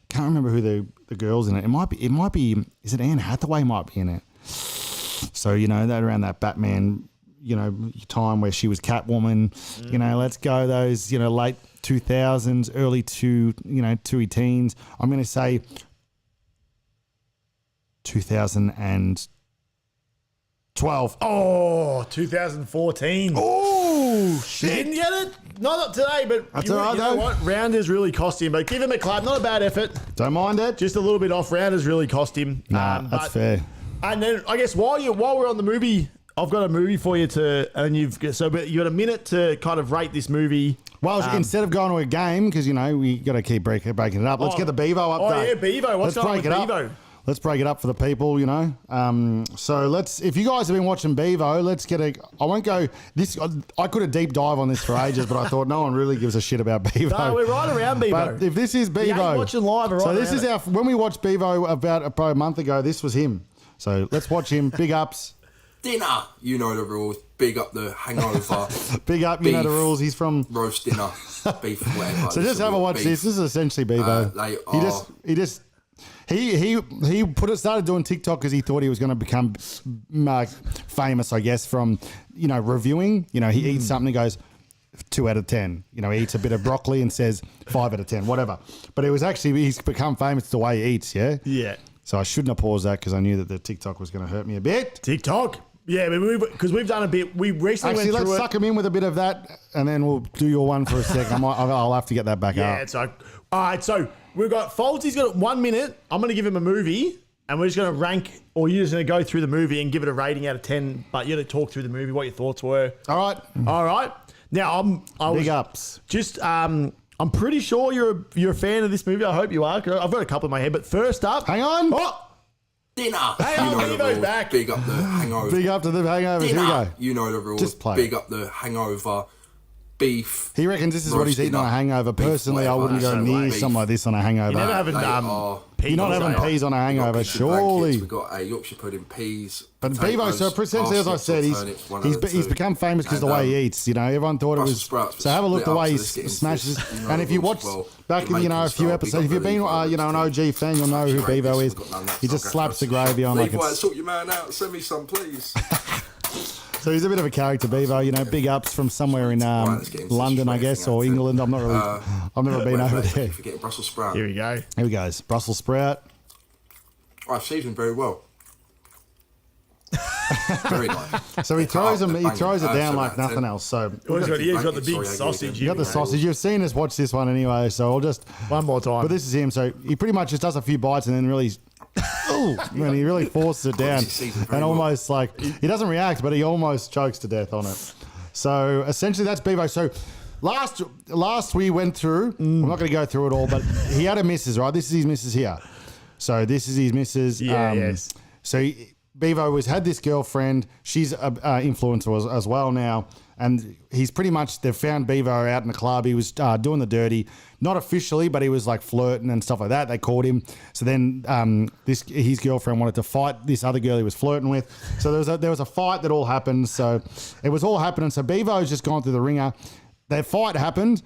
Can't remember who the girl's in it. It might be. Is it Anne Hathaway? Might be in it. So that around that Batman. Time where she was Catwoman, let's go those, late 2000s, early two teens. I'm going to say 2012. Oh, 2014. Oh, shit. Didn't get it? Not today, but That's you all right, know though. what? Rounders really cost him, but give him a clap. Not a bad effort. Don't mind it. Just a little bit off. Rounders really cost him. Nah, that's fair. And then I guess while we're on the movie, I've got a movie for you but you got a minute to kind of rate this movie. Well, instead of going to a game, because, we got to keep breaking it up, let's get the Bevo update. Oh, yeah, Bevo. What's going on with Bevo? Let's break it up for the people, So if you guys have been watching Bevo, let's get I won't go this. I could have deep dive on this for ages, but I thought no one really gives a shit about Bevo. No, we're right around Bevo. But if this is Bevo, You ain't watching live, right? So this is when we watched Bevo about a month ago. This was him. So let's watch him. Big ups. Dinner, you know the rules. Big up the hangover. Big up, you know the rules. He's from roast dinner, beef, whatever. So just have a watch. This is essentially Bevo. He started doing TikTok because he thought he was going to become famous, I guess, from reviewing. He eats something, he goes 2 out of 10. He eats a bit of broccoli and says 5 out of 10, whatever. But it was actually he's become famous the way he eats. Yeah. Yeah. So I shouldn't have paused that because I knew that the TikTok was going to hurt me a bit. TikTok. Yeah, because we've done a bit. We recently Actually, went through let's suck him in with a bit of that, and then we'll do your one for a sec. I'll have to get that back Yeah, up. it's like, all right, so we've got Foltsy's got 1 minute. I'm going to give him a movie, and we're just going to rank, or you're just going to go through the movie and give it a rating out of 10, but you're going to talk through the movie, what your thoughts were. All right. All right. Now, Big ups. Just, I'm pretty sure you're a fan of this movie. I hope you are. 'Cause I've got a couple in my head, but first up. Hang on. Oh, Dinner. Hey, you know the Bevo's rules. back. Big up the hangover. Big up to the hangovers. Here we Dinner, go. you know the rules. Just play Big it. up the hangover. Beef. He reckons this is what he's eating on a hangover. Beef, Personally, I whatever. wouldn't go So, near beef. something like this on a hangover. you never having peas. You're not having peas on a hangover, We've got surely. We've got a Yorkshire pudding, peas. But potatoes, Bevo, so essentially, as I parsnips, said, turnips, one of the he's two. become famous because the And, way he eats. Everyone thought it Brussels was. sprouts So have a look split the way up, he so let's get into smashes. this. You know And the if you rules watch well. back in a Jamaican few style, episodes, big if you've up been the an OG fan, you'll know who Bevo is. He just slaps the gravy on like Levi, it's. sort your man out. Send me some, please. So he's a bit of a character, Bevo. Big ups from somewhere in let's get into London, I guess, or everything. England. I'm not really. I've never been over there. Forget Brussels sprout. Here we go. Here we go. Brussels sprout. I've seasoned very well. Very nice. So he throws them. He Bang. throws it down So like that's nothing it. else. So He's got the big Sorry, sausage. you got the sausage. You've seen us watch this one anyway. So I'll just One more time. But this is him. So he pretty much just does a few bites and then really. When he really forces it down and almost he doesn't react, but he almost chokes to death on it. So essentially, that's Bevo. So last we went through. I'm not going to go through it all, but he had a missus, right? This is his missus here. So this is his missus. Yeah, yes. So Bevo had this girlfriend. She's an influencer as well now. And he's pretty much, they've found Bevo out in the club. He was doing the dirty, not officially, but he was like flirting and stuff like that. They caught him. So then his girlfriend wanted to fight this other girl he was flirting with. So there was a fight that all happened. So it was all happening. So Bevo's just gone through the ringer. That fight happened.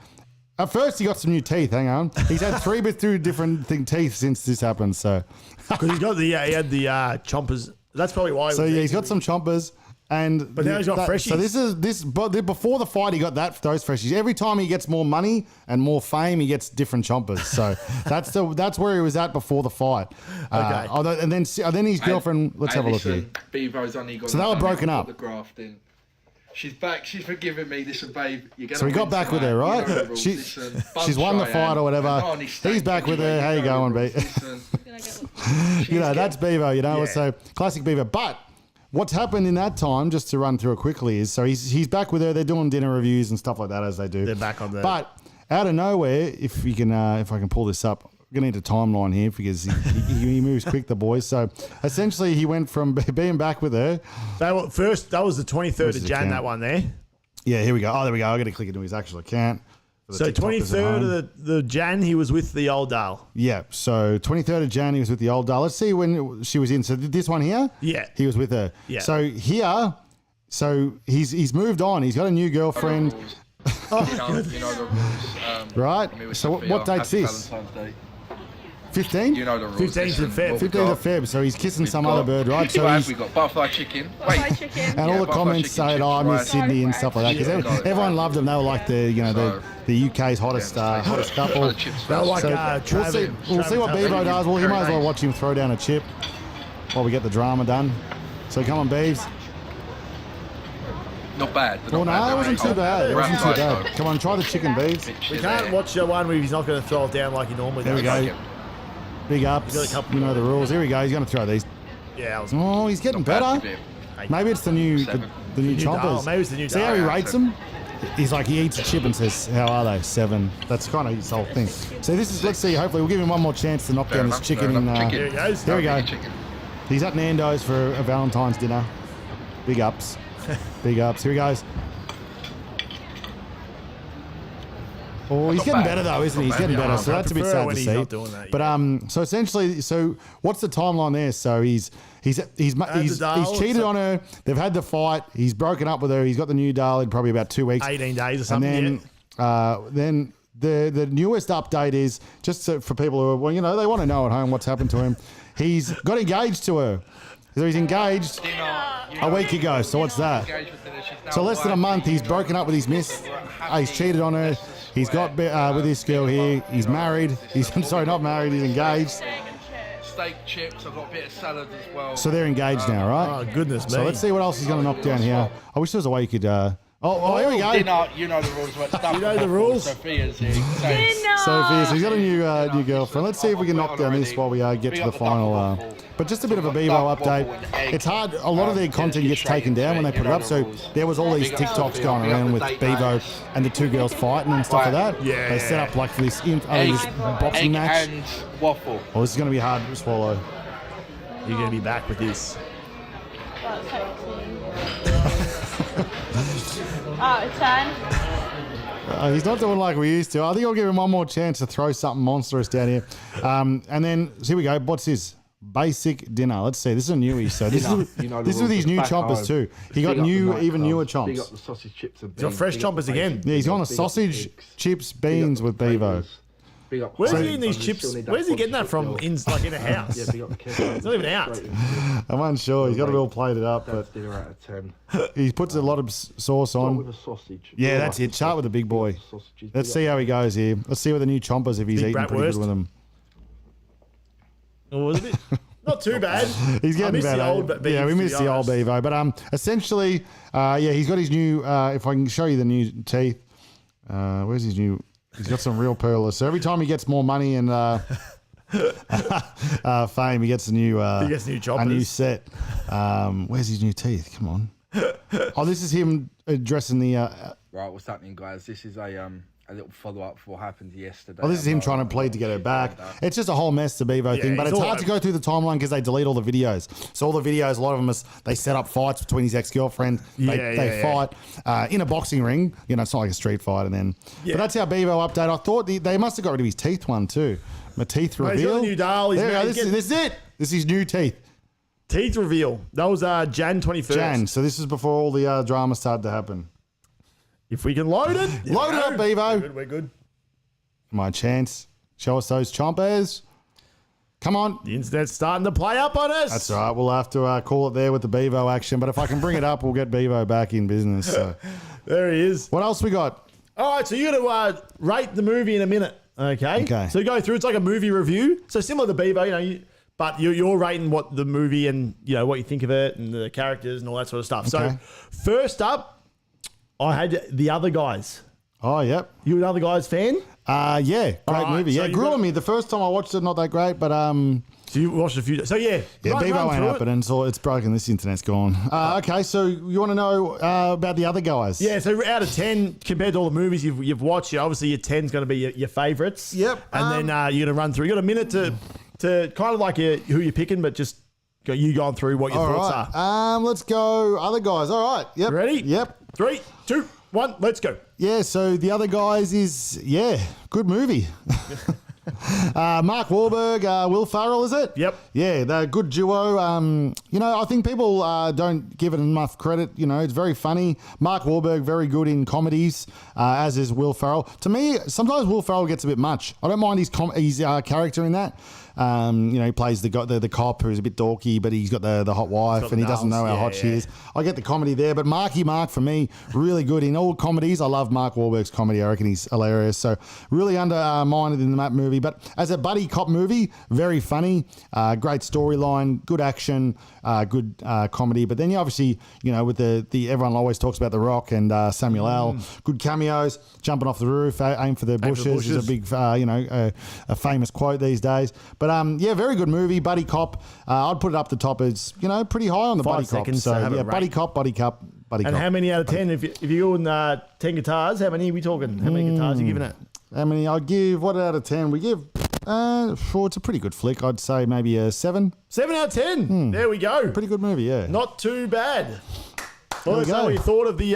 At first, he got some new teeth. Hang on. He's had two different teeth since this happened. So Because he had the chompers. That's probably why. So yeah, he's got some chompers. But now he's got freshies. So this is but before the fight he got those freshies. Every time he gets more money and more fame, he gets different chompers. So that's where he was at before the fight. Okay. And then his girlfriend. Let's have a look here. Bevo's only got So they were broken up. The grafting. She's back. She's forgiven me. Listen, babe. You're gonna So he got back with her, right? You know the rules. Listen, She's won the fight or whatever. He's back with her. How you going, B? You know, that's Bevo, you know. Yeah. So classic Bevo. But what's happened in that time, just to run through it quickly, is so he's back with her. They're doing dinner reviews and stuff like that as they do. They're back on there. But out of nowhere, if I can pull this up, we're gonna need a timeline here because he moves quick, the boys. So essentially, he went from being back with her. That was the 23rd of Jan. That one there. Yeah, here we go. Oh, there we go. I got to click into his actual account. So 23rd of the Jan, he was with the old Dale. Yeah, so 23rd of Jan, he was with the old Dale. Let's see when she was in. So this one here? Yeah. He was with her. Yeah. So here, he's moved on. He's got a new girlfriend. You know the rules. Right. So what date's this? 15? You know the rules. 15th of Feb. 15th of Feb. So he's kissing some other bird, right? So we got butterfly chicken. Butterfly chicken. and all the comments saying, "Oh, I miss Sydney and stuff like that," because everyone loved them. They were like the UK's hottest couple. They were like We'll see what Bevo does. Well, you might as well watch him throw down a chip while we get the drama done. So come on, Beeves. Not bad. Well, no, it wasn't too bad. It wasn't too bad. Come on, try the chicken, Beeves. We can't watch the one where he's not going to throw it down like he normally does. There we go. Big ups. He's got a couple You know the rules. Here we go. He's going to throw these. Yeah, I was. Oh, he's getting better. Maybe it's the new chompers. Dale. Maybe it's the new See how he Dale. rates them? He's like, he eats a chip and says, "How are they? 7." That's kind of his whole thing. So this is, let's see. Hopefully, we'll give him one more chance to knock down this chicken. Here he goes. Here we go. He's at Nando's for a Valentine's dinner. Big ups. Big ups. Here he goes. Oh, he's getting better though, isn't he? He's getting better. So that's a bit sad to see. But so essentially, so what's the timeline there? So he's cheated on her. They've had the fight. He's broken up with her. He's got the new Dale in probably about 2 weeks. 18 days or something. And then the newest update is just for people who are, they want to know at home what's happened to him. He's got engaged to her. So he's engaged a week ago. So what's that? So less than a month, he's broken up with his miss. He's cheated on her. He's got with this girl here. He's married. He's sorry, not married. He's engaged. Steak, chips. I've got a bit of salad as well. So they're engaged now, right? Oh, goodness me. So let's see what else he's going to knock down here. I wish there was a way you could. Here we go. Dinner, you know the rules. You know the rules. Sophia's here. Sophia, so he's got a new girlfriend. Let's see if we can knock down this while we get to the final. But just a bit of a Bevo update. It's hard. A lot of their content gets taken down when they put it up. So there was all these TikToks going around with Bevo and the two girls fighting and stuff like that. Yeah. They set up like for this boxing match. And waffle. Oh, this is going to be hard to swallow. You're going to be back with this. Oh, 10. He's not doing like we used to. I think I'll give him one more chance to throw something monstrous down here. And then, so here we go. What's this? Basic dinner. Let's see. This is a newie. So this is with these new chompers too. He got even newer chomps. He got the sausage chips and beans. He's got fresh chompers again. Yeah, he's on a sausage, chips, beans with Bevo. Where's he getting these chips? Where's he getting that from? In a house? Yeah, It's not even out. I'm unsure. He's got it all plated up, but dinner out of 10. he puts a lot of sauce With on. a sausage. Yeah, that's it. Start with the big boy. Let's see how he goes here. Let's see with the new chompers if he's Big eating pretty bratwurst. good with them. Oh, was it? Not too bad. He's getting better. We missed the old Bevo. But essentially, he's got his new. If I can show you the new teeth, where's his new? He's got some real pearlers. So every time he gets more money and fame, he gets a new. He gets new choppers. A new set. Where's his new teeth? Come on. Oh, this is him addressing the. Right, what's happening, guys? This is a little follow-up for what happened yesterday. Well, this is him trying to plead to get her back. It's just a whole mess, the Bevo thing, but it's hard to go through the timeline because they delete all the videos. So all the videos, a lot of them, they set up fights between his ex-girlfriend. They fight in a boxing ring. It's not like a street fight. And then, but that's our Bevo update. I thought they must have got rid of his teeth one too. My teeth reveal. He's got a new Dale. There we go. This is it. This is his new teeth. Teeth reveal. That was Jan 21st. Jan. So this is before all the drama started to happen. If we can load it. Load it up, Bevo. We're good. My chance. Show us those chompers. Come on. The internet's starting to play up on us. That's all right. We'll have to call it there with the Bevo action. But if I can bring it up, we'll get Bevo back in business. So. There he is. What else we got? All right, so you're going to rate the movie in a minute, okay? Okay. So go through, it's like a movie review. So similar to Bevo, but you're rating what the movie and, what you think of it and the characters and all that sort of stuff. Okay. So first up, I had The Other Guys. Oh, yep. You an Other Guys fan? Yeah, great All right, movie. so Yeah, you grew got- on me. The first time I watched it, not that great, but So you watched a few. So yeah. yeah, Bevo run ain't through up, it. but it's broken. This internet's gone. Okay, so you want to know about The Other Guys? Yeah, so out of 10, compared to all the movies you've watched, obviously your 10's going to be your favourites. Yep. And then you're going to run through. You got a minute to kind of like who you're picking, but just you going through what your All thoughts right. are. Let's go. Other Guys. All right. Yep. Ready? Yep. 3, 2, 1, let's go. Yeah, so The Other Guys is, good movie. Mark Wahlberg, Will Ferrell, is it? Yep. Yeah, they're a good duo. I think people don't give it enough credit. It's very funny. Mark Wahlberg, very good in comedies, as is Will Ferrell. To me, sometimes Will Ferrell gets a bit much. I don't mind his character in that. He plays the cop who's a bit dorky, but he's got the hot wife and he doesn't know how hot she is. I get the comedy there, but Marky Mark for me, really good in all comedies. I love Mark Wahlberg's comedy. I reckon he's hilarious. So really undermined in that movie, but as a buddy cop movie, very funny, great storyline, good action, good comedy. But then you obviously, with the everyone always talks about The Rock and Samuel L. Good cameos, jumping off the roof, aim for the bushes is a big, a famous quote these days. But very good movie, buddy cop. I'd put it up the top as pretty high on the 5 buddy seconds cop. to have So it buddy rate. cop, buddy cop, buddy And cop. how many out of 10? If you're doing 10 guitars, how many are we talking? How many guitars are you giving it? How many? I'd give what out of 10? We give. It's a pretty good flick. I'd say maybe a 7. 7 out of 10. There we go. Pretty good movie, yeah. Not too bad. Well, we that's how go. we thought of the.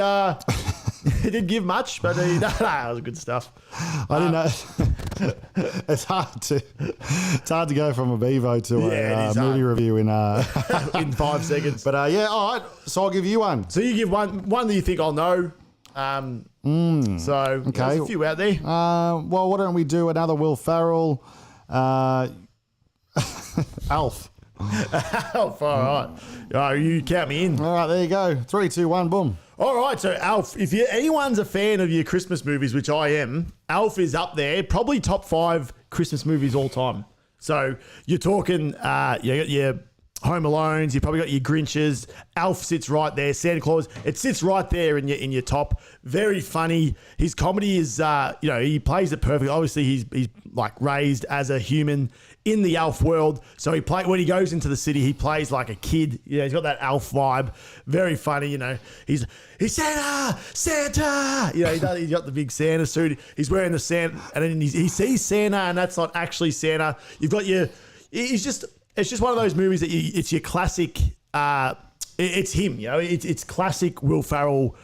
It didn't give much, but it was good stuff. I didn't know. It's hard to go from a Bevo to Yeah, it a is movie hard. review in. In 5 seconds. But all right. So I'll give you one. So you give one that you think I'll know. So there's a few out there. Well, why don't we do another Will Ferrell, Alf. Oh, all right. Oh, you count me in. All right, there you go. 3, 2, 1, boom. All right, so Alf, if anyone's a fan of your Christmas movies, which I am, Alf is up there, probably top 5 Christmas movies all time. So you're talking, you got your Home Alones, you probably got your Grinches. Alf sits right there. Santa Claus, it sits right there in your top. Very funny. His comedy is, he plays it perfectly. Obviously, he's like raised as a human in the Alf world. So when he goes into the city, he plays like a kid. He's got that Alf vibe. Very funny. He's Santa. He's got the big Santa suit. He's wearing the Santa, and then he sees Santa, and that's not actually Santa. You've got it's just one of those movies that it's your classic. It's him, It's classic Will Ferrell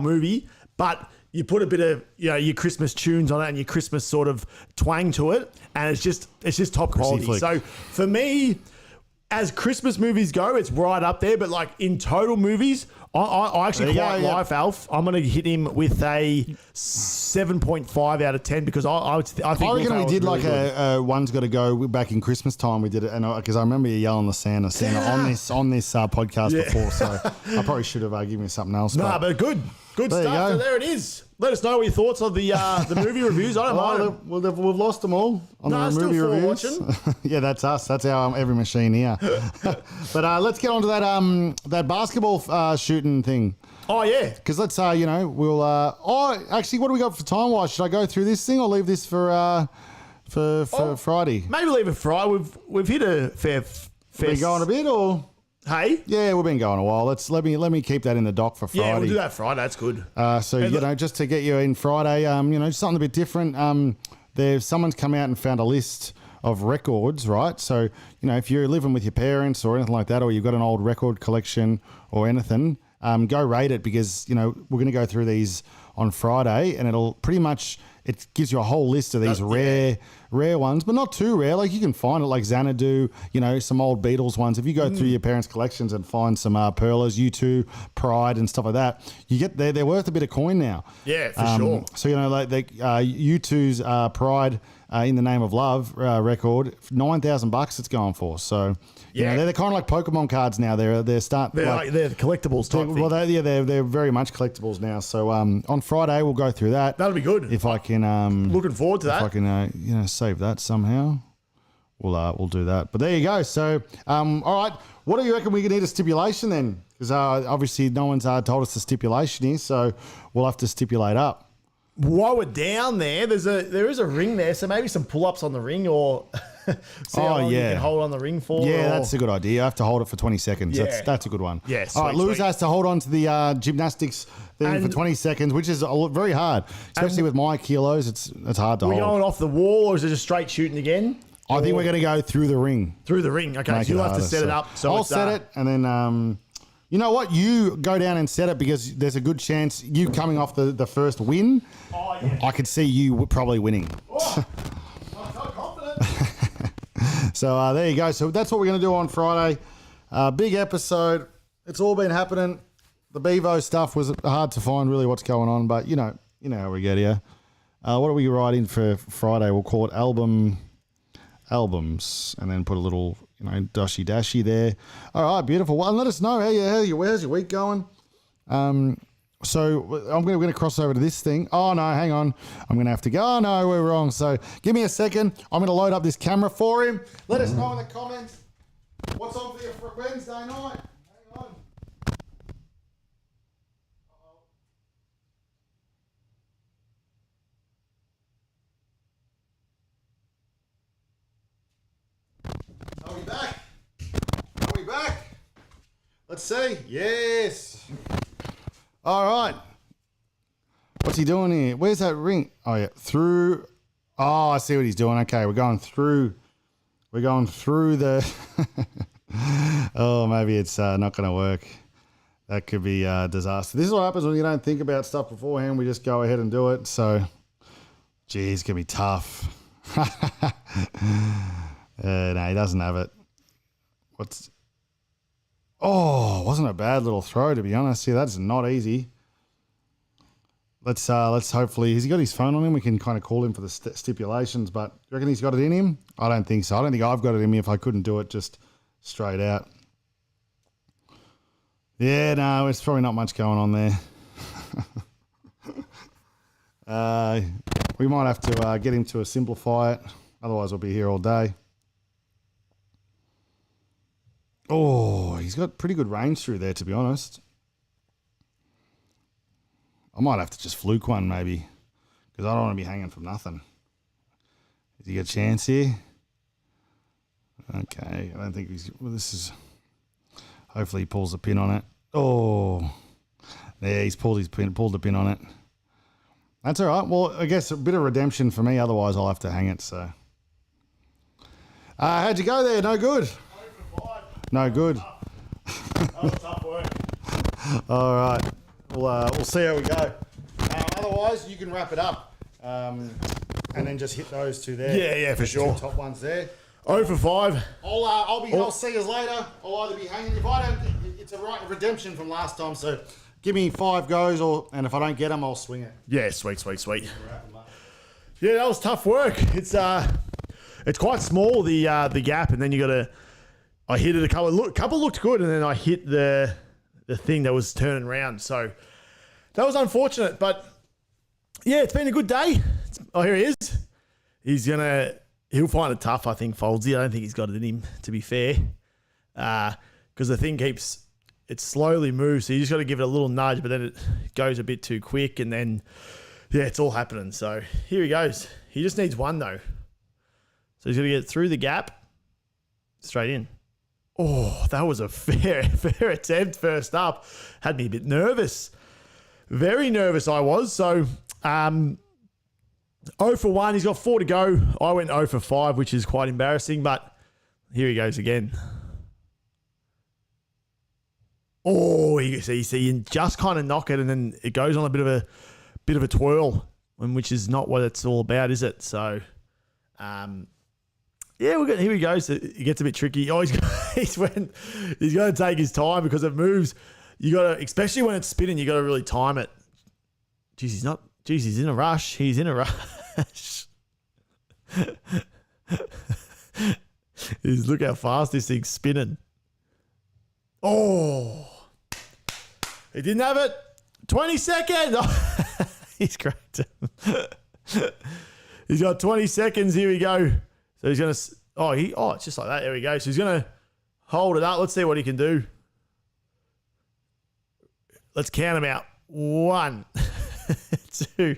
movie, but you put a bit of your Christmas tunes on it and your Christmas sort of twang to it, and it's just top quality. flick. So for me, as Christmas movies go, it's right up there. But like in total movies, I actually There you quite go, yeah. like Alf. I'm going to hit him with a 7.5 out of 10 because I think I Will reckon we Ferrell's did really like good. a one's got to go back in Christmas time. We did it, and because I remember you yelling the Santa on this podcast before, so I probably should have given you something else. Nah, but good There stuff. you go. So there it is. Let us know what your thoughts of the movie reviews. I don't mind them. We've lost them all on No, the still movie four reviews. watching. Yeah, that's us. That's our every machine here. But let's get on to that basketball shooting thing. Oh yeah. Because let's we'll. Actually, what do we got for time wise? Should I go through this thing or leave this for Friday? Maybe leave it Friday. We've hit a fair. Been going a bit or? Hey. Yeah, we've been going a while. Let me keep that in the dock for Friday. Yeah, we'll do that Friday. That's good. So just to get you in Friday, something a bit different. Someone's come out and found a list of records, right? So if you're living with your parents or anything like that, or you've got an old record collection or anything, go rate it because we're going to go through these on Friday, and it'll pretty much it gives you a whole list of these rare ones, but not too rare. Like you can find it like Xanadu, some old Beatles ones. If you go through your parents' collections and find some Pearlers, U2, Pride, and stuff like that, you get they're worth a bit of coin now. Yeah, for sure. So like U2's Pride In the Name of Love record, $9,000 it's going for. So Yeah. they're kind of like Pokemon cards now. They're They're the collectibles type thing. well, they're very much collectibles now. So on Friday we'll go through that. That'll be good. If I can, Looking forward to that. if I can, save that somehow, we'll do that. But there you go. So all right, what do you reckon we need a stipulation then? Because obviously no one's told us the stipulation here, so we'll have to stipulate up. While we're down there, there is a ring there, so maybe some pull-ups on the ring, or see how long you can hold on the ring for. Yeah, that's a good idea. You have to hold it for 20 seconds. Yeah. That's a good one. Yeah, all right, sweet, Lewis sweet. has to hold on to the gymnastics thing for 20 seconds, which is very hard, especially with my kilos. It's hard to Are we hold. going off the wall, or is it just straight shooting again? I think we're going to go through the ring. Through the ring. Okay, Make so you'll it have to harder, set it up. So I'll it's, set it, and then you know what? You go down and set it, because there's a good chance you coming off the first win. Oh, yeah. I could see you probably winning. Oh, I'm so confident. So there you go. So that's what we're going to do on Friday. Big episode. It's all been happening. The Bevo stuff was hard to find really what's going on, but you know how we get here. What do we write in for Friday? We'll call it albums, and then put a little dashy dashy there. All right, beautiful. Well, and let us know how's your week going. So I'm going to cross over to this thing. Oh no, hang on. I'm going to have to go. Oh no, we're wrong. So give me a second. I'm going to load up this camera for him. Let us know in the comments what's on for you for Wednesday night. Hang on. Are we back? Are we back? Let's see. Yes. All right. What's he doing here? Where's that ring? Oh, yeah. Through. Oh, I see what he's doing. Okay, we're going through the... Oh, maybe it's not going to work. That could be a disaster. This is what happens when you don't think about stuff beforehand. We just go ahead and do it. So, geez, it's going to be tough. No, he doesn't have it. Wasn't a bad little throw, to be honest. Yeah, that's not easy. Let's hopefully, has he got his phone on him? We can kind of call him for the stipulations, but you reckon he's got it in him? I don't think so. I don't think I've got it in me if I couldn't do it just straight out. Yeah, no, it's probably not much going on there. We might have to get him to simplify it. Otherwise, we'll be here all day. Oh, he's got pretty good range through there, to be honest. I might have to just fluke one, maybe, because I don't want to be hanging from nothing. Does he get a chance here? Okay, I don't think he's... Well, this is... Hopefully he pulls the pin on it. Oh, yeah, he's pulled the pin on it. That's all right. Well, I guess a bit of redemption for me. Otherwise, I'll have to hang it, so... how'd you go there? No good? No good. That was tough work. All right. We'll see how we go. Otherwise, you can wrap it up, and then just hit those two there. Yeah, for sure. Two top ones there. 0 for 5. I'll see you later. I'll either be hanging. If I don't, it's a right redemption from last time. So give me 5 goes, and if I don't get them, I'll swing it. Yeah, sweet. Yeah, that was tough work. It's quite small, the gap, and then you got to. I hit it a couple looked good, and then I hit the thing that was turning around. So that was unfortunate, but yeah, it's been a good day. Here he is. He'll find it tough, I think, Foldsy. I don't think he's got it in him, to be fair, because the thing it slowly moves. So you just got to give it a little nudge, but then it goes a bit too quick, and then yeah, it's all happening. So here he goes. He just needs one though. So he's got to get through the gap, straight in. Oh, that was a fair attempt first up. Had me a bit nervous. Very nervous I was. So 0 for 1. He's got 4 to go. I went 0 for 5, which is quite embarrassing, but here he goes again. Oh, you see, just kind of knock it, and then it goes on a bit of a twirl, which is not what it's all about, is it? So, yeah, here he goes. It gets a bit tricky. Oh, he's going to take his time because it moves. You got to, especially when it's spinning, you got to really time it. He's in a rush. He's in a rush. Look how fast this thing's spinning. Oh. He didn't have it. 20 seconds. Oh, he's cracked it. He's got 20 seconds. Here we go. So he's going to... Oh, it's just like that. There we go. So he's going to hold it up. Let's see what he can do. Let's count them out. 1, 2,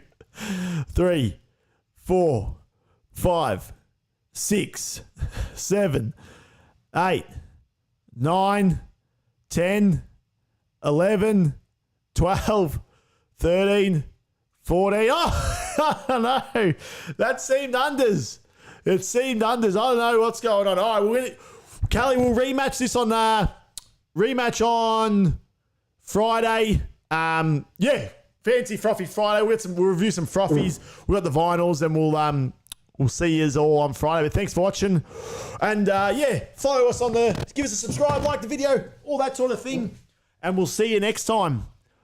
3, 4, 5, 6, 7, 8, 9, 10, 11, 12, 13, 14. Oh, no. That seemed unders. It seemed unders. I don't know what's going on. All right, Callie, we'll rematch this on Friday. Yeah, fancy frothy Friday. We'll review some frothies. We've got the vinyls, and we'll see you all on Friday. But thanks for watching. And yeah, follow us give us a subscribe, like the video, all that sort of thing. And we'll see you next time.